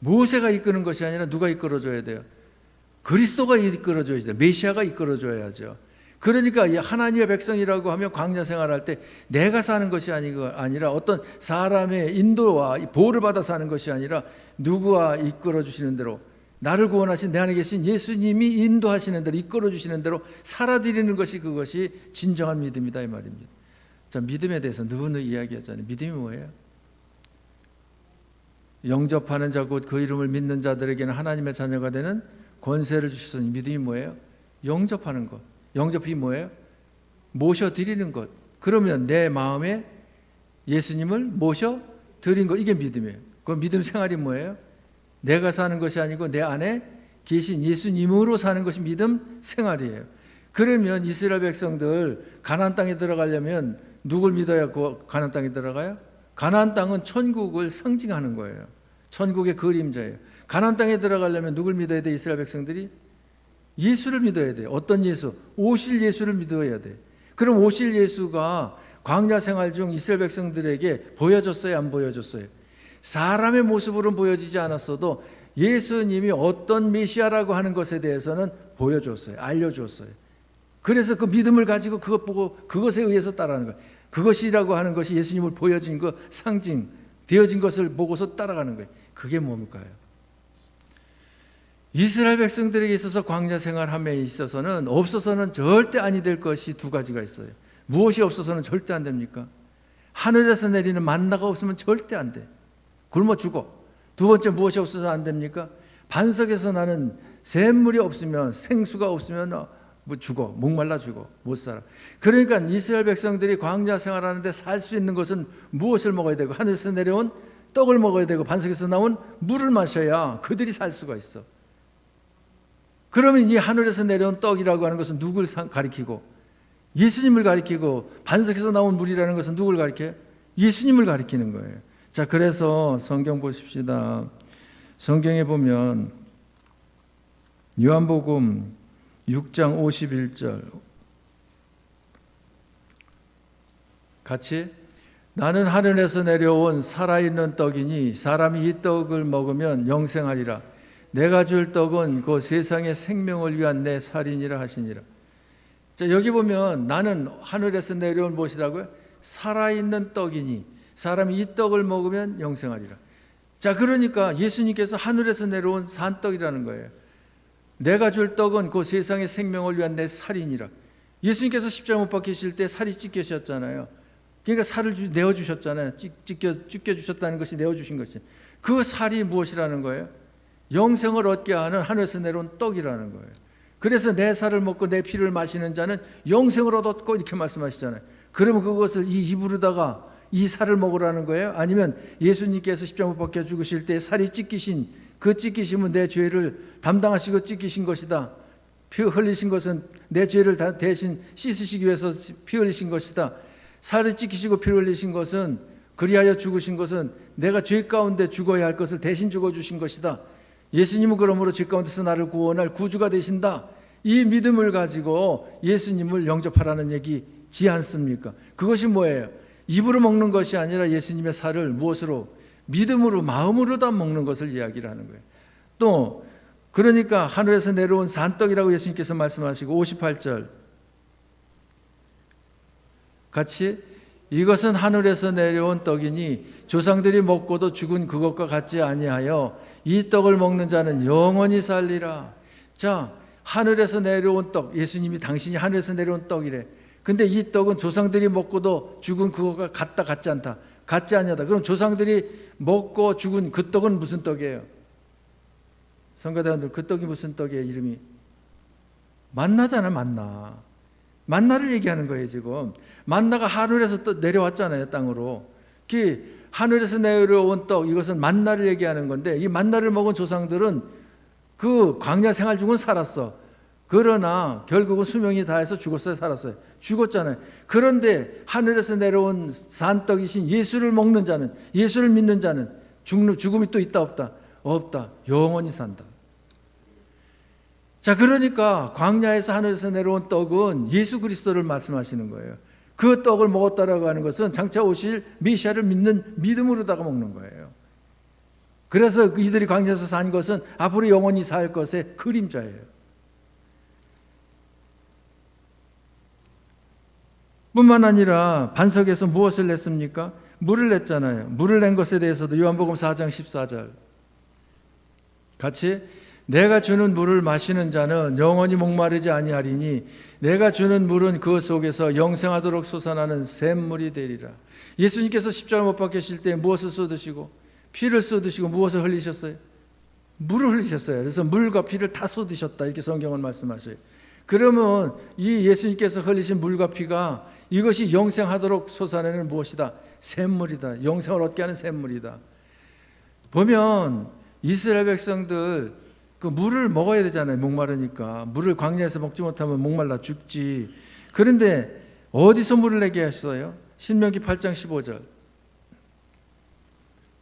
모세가 이끄는 것이 아니라 누가 이끌어 줘야 돼요? 그리스도가 이끌어 줘야 돼요. 메시아가 이끌어 줘야죠. 그러니까 하나님의 백성이라고 하면 광야 생활할 때 내가 사는 것이 아니라 어떤 사람의 인도와 보호를 받아 사는 것이 아니라 누구와 이끌어 주시는 대로, 나를 구원하신 내 안에 계신 예수님이 인도하시는 대로 이끌어 주시는 대로 살아드리는 것이, 그것이 진정한 믿음이다 이 말입니다. 자, 믿음에 대해서 늘 이야기하잖아요. 믿음이 뭐예요? 영접하는 자 곧 그 이름을 믿는 자들에게는 하나님의 자녀가 되는 권세를 주셨으니, 믿음이 뭐예요? 영접하는 것. 영접이 뭐예요? 모셔드리는 것. 그러면 내 마음에 예수님을 모셔드린 것, 이게 믿음이에요. 그 믿음 생활이 뭐예요? 내가 사는 것이 아니고 내 안에 계신 예수님으로 사는 것이 믿음 생활이에요. 그러면 이스라엘 백성들 가나안 땅에 들어가려면 누굴 믿어야 가나안 땅에 들어가요? 가나안 땅은 천국을 상징하는 거예요. 천국의 그림자예요. 가나안 땅에 들어가려면 누굴 믿어야 돼? 이스라엘 백성들이 예수를 믿어야 돼요. 어떤 예수? 오실 예수를 믿어야 돼. 그럼 오실 예수가 광야 생활 중 이스라엘 백성들에게 보여졌어요? 안 보여졌어요? 사람의 모습으로는 보여지지 않았어도 예수님이 어떤 메시아라고 하는 것에 대해서는 보여줬어요. 알려줬어요. 그래서 그 믿음을 가지고 그것 보고 그것에 의해서 따라가는 거예요. 그것이라고 하는 것이 예수님을 보여진 그 상징, 되어진 것을 보고서 따라가는 거예요. 그게 뭡니까요? 이스라엘 백성들에게 있어서 광야 생활함에 있어서는 없어서는 절대 아니 될 것이 두 가지가 있어요. 무엇이 없어서는 절대 안 됩니까? 하늘에서 내리는 만나가 없으면 절대 안 돼. 굶어 죽어. 두 번째, 무엇이 없어서 안 됩니까? 반석에서 나는 샘물이 없으면, 생수가 없으면 죽어. 목말라 죽어. 못 살아. 그러니까 이스라엘 백성들이 광야 생활하는데 살 수 있는 것은 무엇을 먹어야 되고, 하늘에서 내려온 떡을 먹어야 되고, 반석에서 나온 물을 마셔야 그들이 살 수가 있어. 그러면 이 하늘에서 내려온 떡이라고 하는 것은 누굴 가리키고, 예수님을 가리키고, 반석에서 나온 물이라는 것은 누굴 가리켜요? 예수님을 가리키는 거예요. 자, 그래서 성경 보십시다. 성경에 보면 요한복음 6장 51절 같이, 나는 하늘에서 내려온 살아있는 떡이니 사람이 이 떡을 먹으면 영생하리라. 내가 줄 떡은 그 세상의 생명을 위한 내 살이니라 하시니라. 자, 여기 보면 나는 하늘에서 내려온 무엇이라고요? 살아있는 떡이니 사람이 이 떡을 먹으면 영생하리라. 자, 그러니까 예수님께서 하늘에서 내려온 산떡이라는 거예요. 내가 줄 떡은 그 세상의 생명을 위한 내 살이니라. 예수님께서 십자가 못 박히실 때 살이 찢겨졌잖아요. 그러니까 살을 내어주셨잖아요. 찢겨주셨다는 것이 내어주신 것이. 그 살이 무엇이라는 거예요? 영생을 얻게 하는 하늘에서 내려온 떡이라는 거예요. 그래서 내 살을 먹고 내 피를 마시는 자는 영생을 얻었고 이렇게 말씀하시잖아요. 그러면 그것을 이 입으로다가 이 살을 먹으라는 거예요? 아니면 예수님께서 십자가 못 박혀 죽으실 때 살이 찢기신 그 찢기심은 내 죄를 담당하시고 찢기신 것이다. 피 흘리신 것은 내 죄를 대신 씻으시기 위해서 피 흘리신 것이다. 살을 찢기시고 피 흘리신 것은, 그리하여 죽으신 것은 내가 죄 가운데 죽어야 할 것을 대신 죽어주신 것이다. 예수님은 그러므로 죄 가운데서 나를 구원할 구주가 되신다. 이 믿음을 가지고 예수님을 영접하라는 얘기지 않습니까? 그것이 뭐예요? 입으로 먹는 것이 아니라 예수님의 살을 무엇으로? 믿음으로, 마음으로 다 먹는 것을 이야기를 하는 거예요. 또 그러니까 하늘에서 내려온 산떡이라고 예수님께서 말씀하시고 58절 같이, 이것은 하늘에서 내려온 떡이니 조상들이 먹고도 죽은 그것과 같지 아니하여 이 떡을 먹는 자는 영원히 살리라. 자, 하늘에서 내려온 떡, 예수님이 당신이 하늘에서 내려온 떡이래. 근데 이 떡은 조상들이 먹고도 죽은 그것과 같다, 같지 않다, 같지 아니하다. 그럼 조상들이 먹고 죽은 그 떡은 무슨 떡이에요? 성가대원들, 그 떡이 무슨 떡이에요? 이름이 만나잖아요. 만나를 얘기하는 거예요. 지금 만나가 하늘에서 또 내려왔잖아요. 땅으로. 그 하늘에서 내려온 떡, 이것은 만나를 얘기하는 건데, 이 만나를 먹은 조상들은 그 광야 생활 중은 살았어. 그러나 결국은 수명이 다해서 죽었어요, 살았어요? 죽었잖아요. 그런데 하늘에서 내려온 산떡이신 예수를 먹는 자는, 예수를 믿는 자는 죽음이 또 있다 없다? 없다. 영원히 산다. 자, 그러니까 광야에서 하늘에서 내려온 떡은 예수 그리스도를 말씀하시는 거예요. 그 떡을 먹었다라고 하는 것은 장차 오실 메시아를 믿는 믿음으로다가 먹는 거예요. 그래서 이들이 광야에서 산 것은 앞으로 영원히 살 것의 그림자예요. 뿐만 아니라 반석에서 무엇을 냈습니까? 물을 냈잖아요. 물을 낸 것에 대해서도 요한복음 4장 14절 같이, 내가 주는 물을 마시는 자는 영원히 목마르지 아니하리니 내가 주는 물은 그 속에서 영생하도록 솟아나는 샘물이 되리라. 예수님께서 십자가 못 박히실 때 무엇을 쏟으시고 피를 쏟으시고 무엇을 흘리셨어요? 물을 흘리셨어요. 그래서 물과 피를 다 쏟으셨다, 이렇게 성경은 말씀하셔요. 그러면 이 예수님께서 흘리신 물과 피가 이것이 영생하도록 솟아내는 무엇이다? 샘물이다. 영생을 얻게 하는 샘물이다. 보면 이스라엘 백성들 그 물을 먹어야 되잖아요. 목마르니까. 물을 광야에서 먹지 못하면 목말라 죽지. 그런데 어디서 물을 내게 했어요? 신명기 8장 15절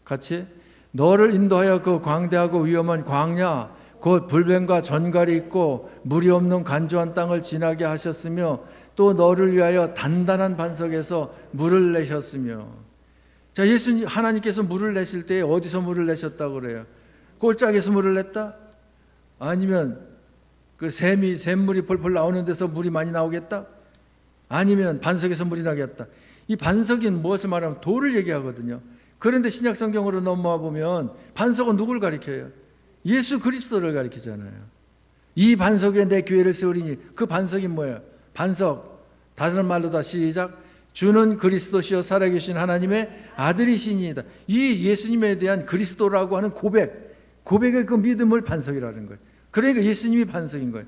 같이, 너를 인도하여 그 광대하고 위험한 광야 곧 불뱀과 전갈이 있고 물이 없는 간조한 땅을 지나게 하셨으며 또 너를 위하여 단단한 반석에서 물을 내셨으며. 자, 예수님 하나님께서 물을 내실 때 어디서 물을 내셨다고 그래요? 꼴짝에서 물을 냈다? 아니면 그 샘물이 펄펄 나오는 데서 물이 많이 나오겠다? 아니면 반석에서 물이 나겠다? 이 반석이 무엇을 말하면 돌을 얘기하거든요. 그런데 신약 성경으로 넘어와 보면 반석은 누굴 가리켜요? 예수 그리스도를 가리키잖아요. 이 반석 위에 내 교회를 세우리니, 그 반석이 뭐예요? 반석, 다른 말로 다 시작. 주는 그리스도시요 살아계신 하나님의 아들이시니이다. 이 예수님에 대한 그리스도라고 하는 고백의 그 믿음을 반석이라는 거예요. 그러니까 예수님이 반석인 거예요.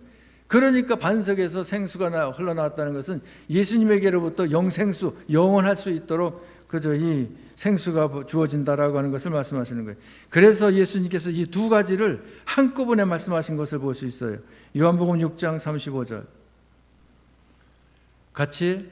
그러니까 반석에서 생수가 흘러나왔다는 것은 예수님에게로부터 영생수, 영원할 수 있도록 그저 이 생수가 주어진다라고 하는 것을 말씀하시는 거예요. 그래서 예수님께서 이 두 가지를 한꺼번에 말씀하신 것을 볼 수 있어요. 요한복음 6장 35절 같이,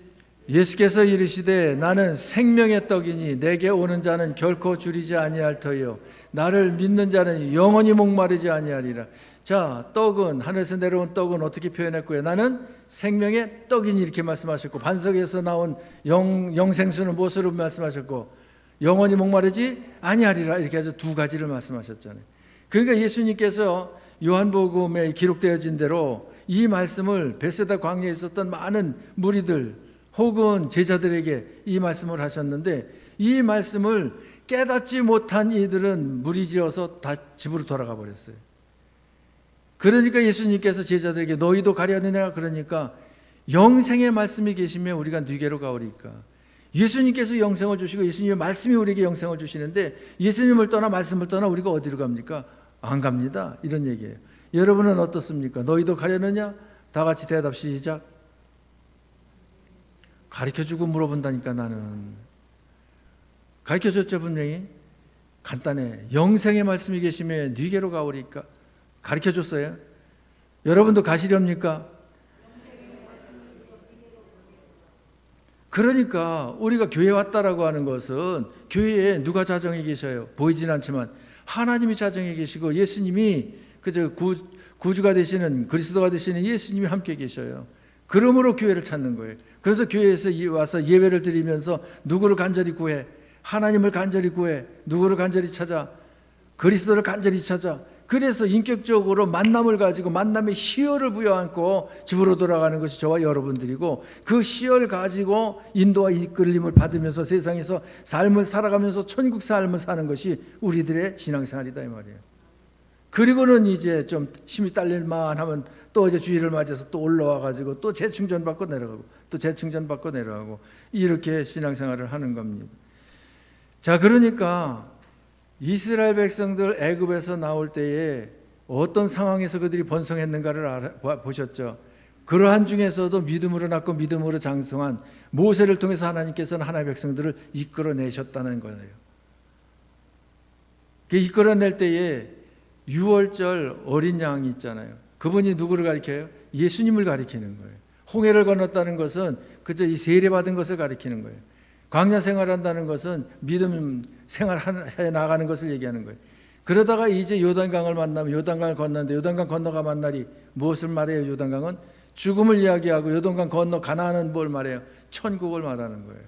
예수께서 이르시되 나는 생명의 떡이니 내게 오는 자는 결코 줄이지 아니할 터이요 나를 믿는 자는 영원히 목마르지 아니하리라. 자, 떡은, 하늘에서 내려온 떡은 어떻게 표현했고요? 나는 생명의 떡이니 이렇게 말씀하셨고, 반석에서 나온 영생수는 무엇으로 말씀하셨고, 영원히 목마르지 아니하리라 이렇게 해서 두 가지를 말씀하셨잖아요. 그러니까 예수님께서 요한복음에 기록되어진 대로 이 말씀을 베세다 광야에 있었던 많은 무리들 혹은 제자들에게 이 말씀을 하셨는데, 이 말씀을 깨닫지 못한 이들은 무리지어서 다 집으로 돌아가 버렸어요. 그러니까 예수님께서 제자들에게 너희도 가려느냐, 그러니까 영생의 말씀이 계시면 우리가 누게로 가오리까. 예수님께서 영생을 주시고 예수님의 말씀이 우리에게 영생을 주시는데, 예수님을 떠나 말씀을 떠나 우리가 어디로 갑니까? 안 갑니다. 이런 얘기예요. 여러분은 어떻습니까? 너희도 가려느냐? 다 같이 대답 시작. 가르쳐주고 물어본다니까. 나는 가르쳐줬죠. 분명히 간단해. 영생의 말씀이 계시면 누게로 가오리까. 가르쳐줬어요. 여러분도 가시렵니까? 그러니까 우리가 교회 왔다라고 하는 것은 교회에 누가 자정에 계셔요? 보이진 않지만 하나님이 자정에 계시고 예수님이 그저 구주가 되시는, 그리스도가 되시는 예수님이 함께 계셔요. 그러므로 교회를 찾는 거예요. 그래서 교회에서 와서 예배를 드리면서 누구를 간절히 구해? 하나님을 간절히 구해. 누구를 간절히 찾아? 그리스도를 간절히 찾아. 그래서 인격적으로 만남을 가지고 만남의 시혈을 부여안고 집으로 돌아가는 것이 저와 여러분들이고, 그 시혈 가지고 인도와 이끌림을 받으면서 세상에서 삶을 살아가면서 천국 삶을 사는 것이 우리들의 신앙생활이다 이 말이에요. 그리고는 이제 좀 힘이 딸릴만 하면 또 이제 주일을 맞아서 또 올라와 가지고 또 재충전 받고 내려가고 또 재충전 받고 내려가고, 이렇게 신앙생활을 하는 겁니다. 자, 그러니까 이스라엘 백성들 애굽에서 나올 때에 어떤 상황에서 그들이 번성했는가를 보셨죠. 그러한 중에서도 믿음으로 낳고 믿음으로 장성한 모세를 통해서 하나님께서는 하나님의 백성들을 이끌어내셨다는 거예요. 이끌어낼 때에 유월절 어린 양이 있잖아요. 그분이 누구를 가리켜요? 예수님을 가리키는 거예요. 홍해를 건넜다는 것은 그저 이 세례받은 것을 가리키는 거예요. 광야 생활한다는 것은 믿음 생활해 나가는 것을 얘기하는 거예요. 그러다가 이제 요단강을 만나면, 요단강을 건너는데 요단강 건너가 만날이 무엇을 말해요? 요단강은 죽음을 이야기하고, 요단강 건너 가나안은 뭘 말해요? 천국을 말하는 거예요.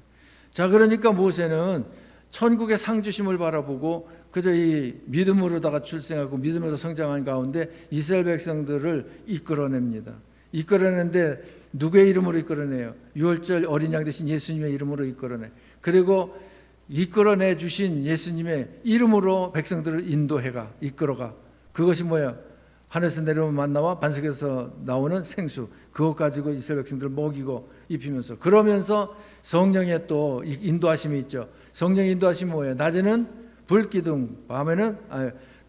자, 그러니까 모세는 천국의 상주심을 바라보고 그저 이 믿음으로다가 출생하고 믿음으로 성장한 가운데 이스라엘 백성들을 이끌어냅니다. 이끌어내는데 누구의 이름으로 이끌어내요? 유월절 어린 양 대신 예수님의 이름으로 이끌어내. 그리고 이끌어내 주신 예수님의 이름으로 백성들을 인도해가, 이끌어가. 그것이 뭐예요? 하늘에서 내려오는 만나와 반석에서 나오는 생수, 그것 가지고 이스라엘 백성들을 먹이고 입히면서, 그러면서 성령의 또 인도하심이 있죠. 성령의 인도하심이 뭐예요? 낮에는 불기둥,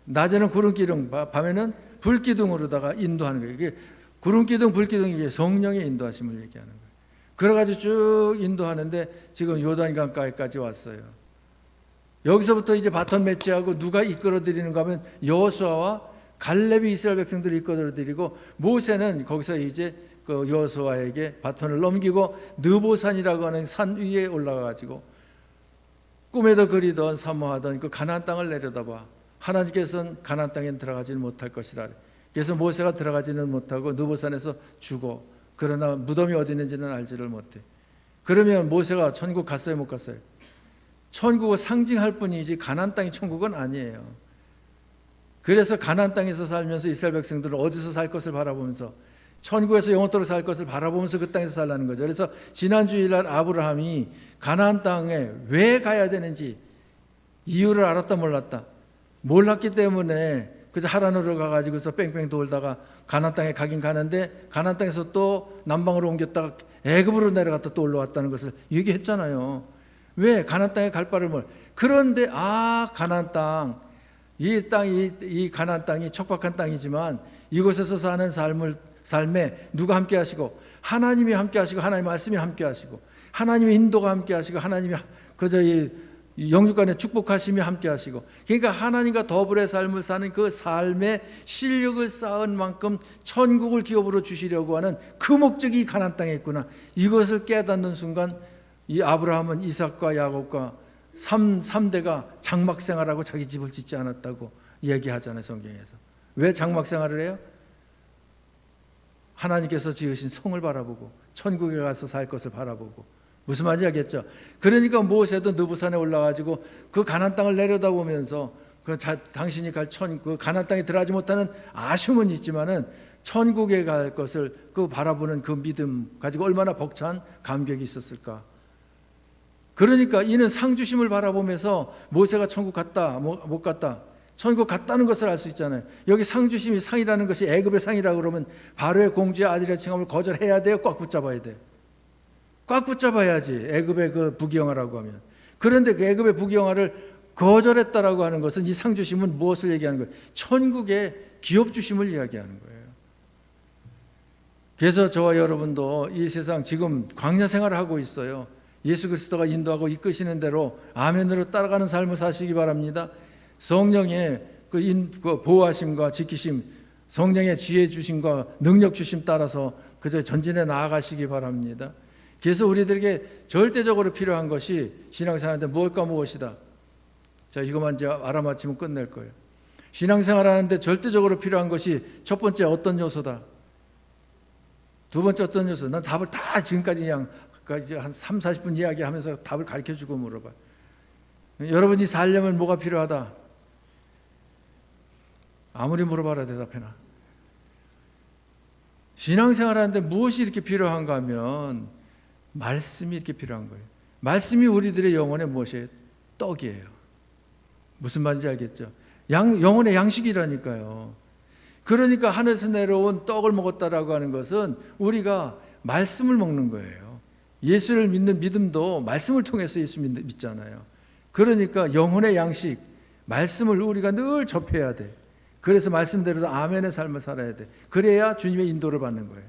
낮에는 구름기둥, 밤에는 불기둥으로다가 인도하는 거예요. 이게 구름기둥, 불기둥이 성령의 인도하심을 얘기하는 거예요. 그래가지고 쭉 인도하는데 지금 요단강가까지 왔어요. 여기서부터 이제 바톤 매치하고 누가 이끌어드리는가 하면 여호수아와 갈렙이 이스라엘 백성들을 이끌어드리고, 모세는 거기서 이제 그 여호수아에게 바톤을 넘기고 느보산이라고 하는 산 위에 올라가가지고 꿈에도 그리던 사모하던 그 가나안 땅을 내려다봐. 하나님께서는 가나안 땅에 들어가지는 못할 것이라. 그래서 모세가 들어가지는 못하고 느보산에서 죽어. 그러나 무덤이 어디 있는지는 알지를 못해. 그러면 모세가 천국 갔어요, 못 갔어요? 천국을 상징할 뿐이지 가나안 땅이 천국은 아니에요. 그래서 가나안 땅에서 살면서 이스라엘 백성들은 어디서 살 것을 바라보면서, 천국에서 영원토록 살 것을 바라보면서 그 땅에서 살라는 거죠. 그래서 지난 주일날 아브라함이 가나안 땅에 왜 가야 되는지 이유를 알았다 몰랐다? 몰랐기 때문에 그래서 하란으로 가가지고서 뺑뺑 돌다가 가나안 땅에 가긴 가는데 가나안 땅에서 또 남방으로 옮겼다가 애굽으로 내려갔다 또 올라왔다는 것을 얘기했잖아요. 왜? 가나안 땅에 갈 바를 몰라. 그런데 가나안 땅, 이 가나안 땅이 척박한 땅이지만 이곳에서 사는 삶에 누가 함께 하시고 하나님이 함께 하시고 하나님의 말씀이 함께 하시고 하나님의 인도가 함께 하시고 하나님이 그저 이 영육간의 축복하심이 함께 하시고, 그러니까 하나님과 더불어 삶을 사는 그 삶의 실력을 쌓은 만큼 천국을 기업으로 주시려고 하는 그 목적이 가나안 땅에 있구나. 이것을 깨닫는 순간 이 아브라함은 이삭과 야곱과 3대가 장막생활하고 자기 집을 짓지 않았다고 얘기하잖아요, 성경에서. 왜 장막생활을 해요? 하나님께서 지으신 성을 바라보고 천국에 가서 살 것을 바라보고. 무슨 말인지 알겠죠? 그러니까 모세도 느부산에 올라가지고 그 가나안 땅을 내려다보면서 당신이 갈 그 가나안 땅에 들어가지 못하는 아쉬움은 있지만은 천국에 갈 것을 그 바라보는 그 믿음 가지고 얼마나 벅찬 감격이 있었을까. 그러니까 이는 상 주심을 바라보면서 모세가 천국 갔다 못 갔다, 천국 갔다는 것을 알 수 있잖아요. 여기 상 주심이 상이라는 것이 애굽의 상이라고 그러면 바로의 공주의 아들이라 칭함을 거절해야 돼요, 꽉 붙잡아야 돼? 꽉 붙잡아야지, 애굽의 그 부귀영화라고 하면. 그런데 그 애굽의 부귀영화를 거절했다라고 하는 것은 이 상 주심은 무엇을 얘기하는 거예요? 천국의 기업 주심을 이야기하는 거예요. 그래서 저와 여러분도 이 세상 지금 광야 생활을 하고 있어요. 예수 그리스도가 인도하고 이끄시는 대로 아멘으로 따라가는 삶을 사시기 바랍니다. 성령의 그 보호하심과 지키심, 성령의 지혜 주심과 능력 주심 따라서 그저 전진해 나아가시기 바랍니다. 그래서 우리들에게 절대적으로 필요한 것이 신앙생활인데 무엇과 무엇이다. 자, 이것만 이제 알아맞히면 끝낼 거예요. 신앙생활하는데 절대적으로 필요한 것이 첫 번째 어떤 요소다. 두 번째 어떤 요소. 난 답을 다 지금까지 그냥 한 3, 40분 이야기하면서 답을 가르쳐주고 물어봐. 여러분이 살려면 뭐가 필요하다. 아무리 물어봐라 대답해나. 신앙생활하는데 무엇이 이렇게 필요한가 하면 말씀이 이렇게 필요한 거예요. 말씀이 우리들의 영혼의 무엇이에요? 떡이에요. 무슨 말인지 알겠죠? 영혼의 양식이라니까요. 그러니까 하늘에서 내려온 떡을 먹었다라고 하는 것은 우리가 말씀을 먹는 거예요. 예수를 믿는 믿음도 말씀을 통해서 예수 믿잖아요. 그러니까 영혼의 양식, 말씀을 우리가 늘 접해야 돼. 그래서 말씀대로 아멘의 삶을 살아야 돼. 그래야 주님의 인도를 받는 거예요.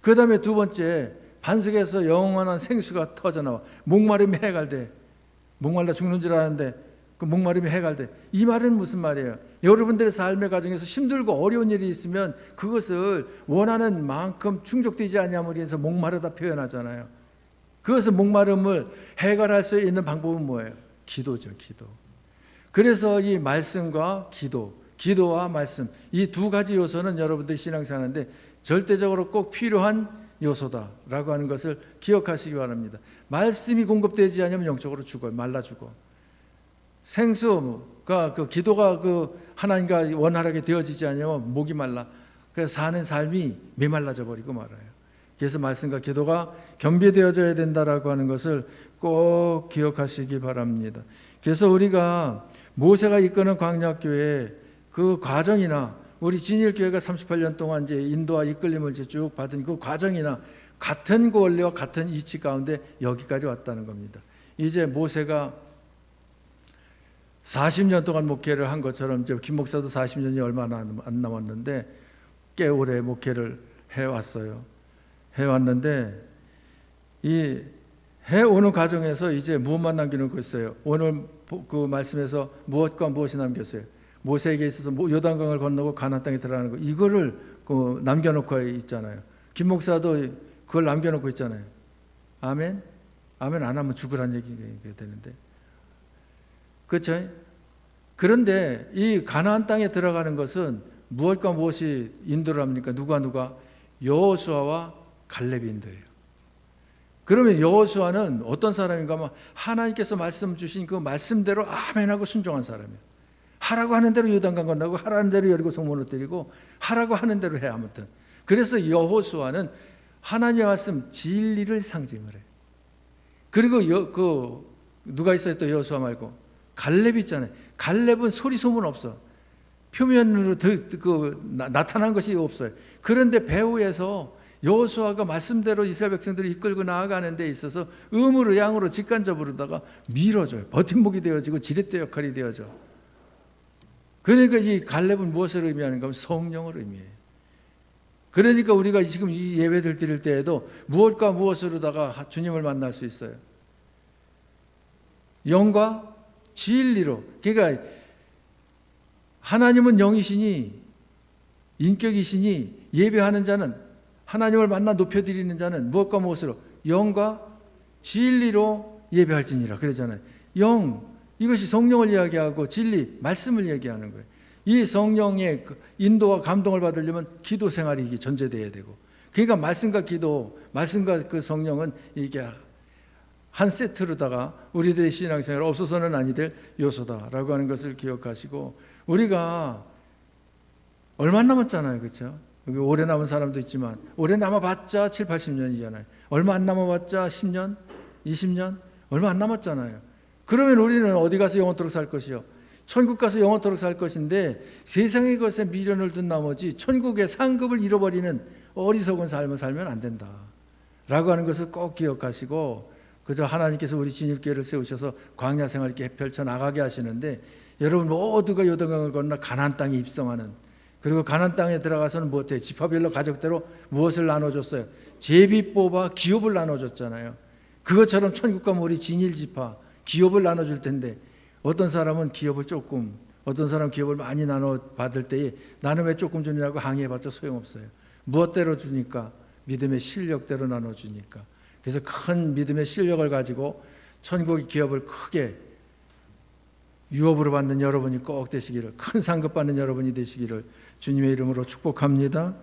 그 다음에 두 번째, 반석에서 영원한 생수가 터져나와 목마름이 해갈돼. 목말라 죽는 줄 알았는데 그 목마름이 해갈돼. 이 말은 무슨 말이에요? 여러분들의 삶의 과정에서 힘들고 어려운 일이 있으면 그것을 원하는 만큼 충족되지 않냐면 해서 목마르다 표현하잖아요. 그것을 목마름을 해결할 수 있는 방법은 뭐예요? 기도죠, 기도. 그래서 이 말씀과 기도와 말씀, 이 두 가지 요소는 여러분들이 신앙생활하는데 절대적으로 꼭 필요한 요소다라고 하는 것을 기억하시기 바랍니다. 말씀이 공급되지 않으면 영적으로 죽어요. 말라 죽어. 생수가 그 기도가 그 하나님과 원활하게 되어지지 않으면 목이 말라. 그래서 사는 삶이 메말라져 버리고 말아요. 그래서 말씀과 기도가 겸비되어져야 된다라고 하는 것을 꼭 기억하시기 바랍니다. 그래서 우리가 모세가 이끄는 광야교회 그 과정이나 우리 진일교회가 38년 동안 이제 인도와 이끌림을 쭉 받은 그 과정이나 같은 그 원리와 같은 이치 가운데 여기까지 왔다는 겁니다. 이제 모세가 40년 동안 목회를 한 것처럼 이제 김 목사도 40년이 얼마 안 남았는데 꽤 오래 목회를 해왔어요. 해왔는데 이 해오는 과정에서 이제 무엇만 남기는 거 있어요. 오늘 그 말씀에서 무엇과 무엇이 남겼어요. 모세에게 있어서 요단강을 건너고 가나안 땅에 들어가는 거, 이거를 남겨놓고 있잖아요. 김 목사도 그걸 남겨놓고 있잖아요. 아멘? 아멘 안 하면 죽으란 얘기가 되는데, 그렇죠? 그런데 이 가나안 땅에 들어가는 것은 무엇과 무엇이 인도를 합니까? 누가? 여호수아와 갈렙이 인도예요. 그러면 여호수아는 어떤 사람인가 하면 하나님께서 말씀 주신 그 말씀대로 아멘하고 순종한 사람이에요. 하라고 하는 대로 요단강 건너고 하라는 대로 여리고 성문을 때리고 하라고 하는 대로 해. 아무튼 그래서 여호수아는 하나님의 말씀 진리를 상징을 해. 그리고 누가 있어요 또 여호수아 말고? 갈렙이 있잖아요. 갈렙은 소리 소문 없어. 표면으로 나타난 것이 없어요. 그런데 배후에서 여호수아가 말씀대로 이스라엘 백성들을 이끌고 나아가는 데 있어서 음으로 양으로 직간접으로다가 밀어줘요. 버팀목이 되어지고 지렛대 역할이 되어져. 그러니까 이 갈렙은 무엇을 의미하는가 하면 성령을 의미해요. 그러니까 우리가 지금 이 예배를 드릴 때에도 무엇과 무엇으로다가 주님을 만날 수 있어요. 영과 진리로. 그러니까 하나님은 영이시니 인격이시니 예배하는 자는, 하나님을 만나 높여드리는 자는 무엇과 무엇으로? 영과 진리로 예배할지니라 그러잖아요. 영, 이것이 성령을 이야기하고 진리, 말씀을 얘기하는 거예요. 이 성령의 인도와 감동을 받으려면 기도 생활이 이게 전제되어야 되고, 그러니까 말씀과 기도, 말씀과 그 성령은 이게 한 세트로다가 우리들의 신앙생활 없어서는 아니 될 요소다라고 하는 것을 기억하시고, 우리가 얼마 남았잖아요. 그렇죠? 여기 오래 남은 사람도 있지만 오래 남아봤자 7, 80년이잖아요. 얼마 안 남아봤자 10년, 20년, 얼마 안 남았잖아요. 그러면 우리는 어디 가서 영원토록 살 것이요? 천국 가서 영원토록 살 것인데, 세상의 것에 미련을 둔 나머지 천국의 상급을 잃어버리는 어리석은 삶을 살면 안 된다 라고 하는 것을 꼭 기억하시고, 그저 하나님께서 우리 진일교회를 세우셔서 광야 생활 이렇게 펼쳐나가게 하시는데, 여러분 모두가 요단강을 건너 가나안 땅에 입성하는, 그리고 가나안 땅에 들어가서는 무엇해요? 지파별로 가족대로 무엇을 나눠줬어요? 제비 뽑아 기업을 나눠줬잖아요. 그것처럼 천국과 우리 진일 지파 기업을 나눠줄 텐데, 어떤 사람은 기업을 조금, 어떤 사람은 기업을 많이 나눠 받을 때에 나는 왜 조금 주냐고 항의해봤자 소용없어요. 무엇대로 주니까? 믿음의 실력대로 나눠주니까. 그래서 큰 믿음의 실력을 가지고 천국의 기업을 크게 유업으로 받는 여러분이 꼭 되시기를, 큰 상급 받는 여러분이 되시기를 주님의 이름으로 축복합니다.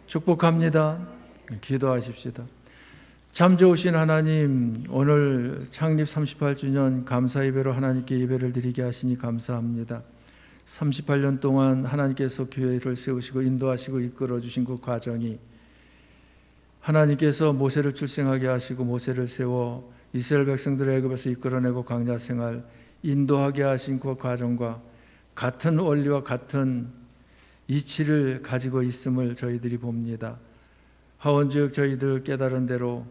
축복합니다. 기도하십시다. 참 좋으신 하나님, 오늘 창립 38주년 감사 예배로 하나님께 예배를 드리게 하시니 감사합니다. 38년 동안 하나님께서 교회를 세우시고 인도하시고 이끌어 주신 그 과정이, 하나님께서 모세를 출생하게 하시고 모세를 세워 이스라엘 백성들을 애굽에서 이끌어내고 광야 생활 인도하게 하신 그 과정과 같은 원리와 같은 이치를 가지고 있음을 저희들이 봅니다. 하원즉 저희들 깨달은 대로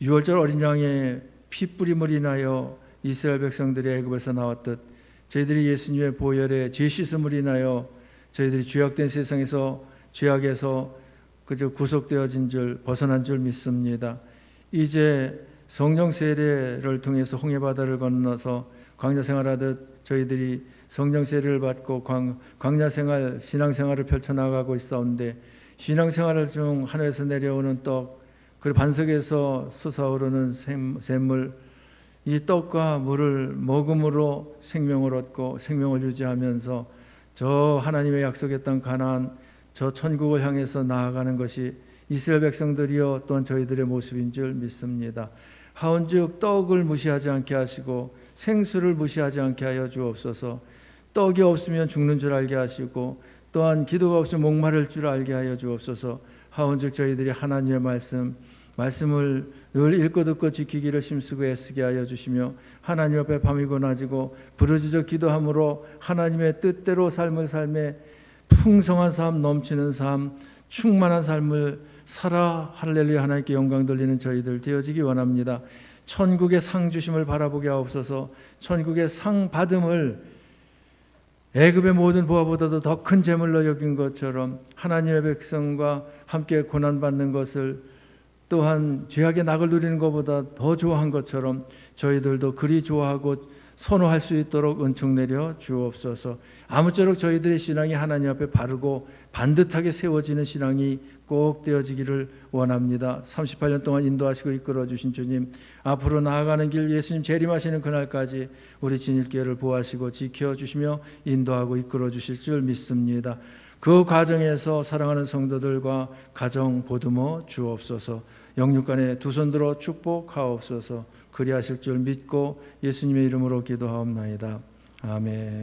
6월절 어린 양의 피뿌림을 인하여 이스라엘 백성들이 애굽에서 나왔듯, 저희들이 예수님의 보혈에 죄 씻음을 인하여 저희들이 죄악된 세상에서, 죄악에서 그저 구속되어진 줄, 벗어난 줄 믿습니다. 이제 성령 세례를 통해서 홍해바다를 건너서 광야 생활하듯 저희들이 성령 세례를 받고 광야 생활, 신앙 생활을 펼쳐나가고 있사온데, 신앙 생활 중 하늘에서 내려오는 떡, 그리고 반석에서 솟아오르는 샘물, 이 떡과 물을 먹음으로 생명을 얻고 생명을 유지하면서 저 하나님의 약속했던 가나안, 저 천국을 향해서 나아가는 것이 이스라엘 백성들이요 또한 저희들의 모습인 줄 믿습니다. 하온즉 떡을 무시하지 않게 하시고 생수를 무시하지 않게 하여 주옵소서. 떡이 없으면 죽는 줄 알게 하시고 또한 기도가 없으면 목마를 줄 알게 하여 주옵소서. 하온즉 저희들이 하나님의 말씀을 늘 읽고 듣고 지키기를 힘쓰고 애쓰게 하여 주시며, 하나님 앞에 밤이고 낮이고 부르짖어 기도함으로 하나님의 뜻대로 삶을 삶에 풍성한 삶, 넘치는 삶, 충만한 삶을 살아 할렐루야 하나님께 영광 돌리는 저희들 되어지기 원합니다. 천국의 상 주심을 바라보게 하옵소서. 천국의 상 받음을 애굽의 모든 보화보다도 더 큰 재물로 여긴 것처럼 하나님의 백성과 함께 고난받는 것을, 또한 죄악의 낙을 누리는 것보다 더 좋아한 것처럼 저희들도 그리 좋아하고 선호할 수 있도록 은총 내려 주옵소서. 아무쪼록 저희들의 신앙이 하나님 앞에 바르고 반듯하게 세워지는 신앙이 꼭 되어지기를 원합니다. 38년 동안 인도하시고 이끌어 주신 주님, 앞으로 나아가는 길 예수님 재림하시는 그날까지 우리 진일교회를 보호하시고 지켜주시며 인도하고 이끌어 주실 줄 믿습니다. 그 과정에서 사랑하는 성도들과 가정 보듬어 주옵소서. 영육간에 두 손 들어 축복하옵소서. 그리하실 줄 믿고 예수님의 이름으로 기도하옵나이다. 아멘.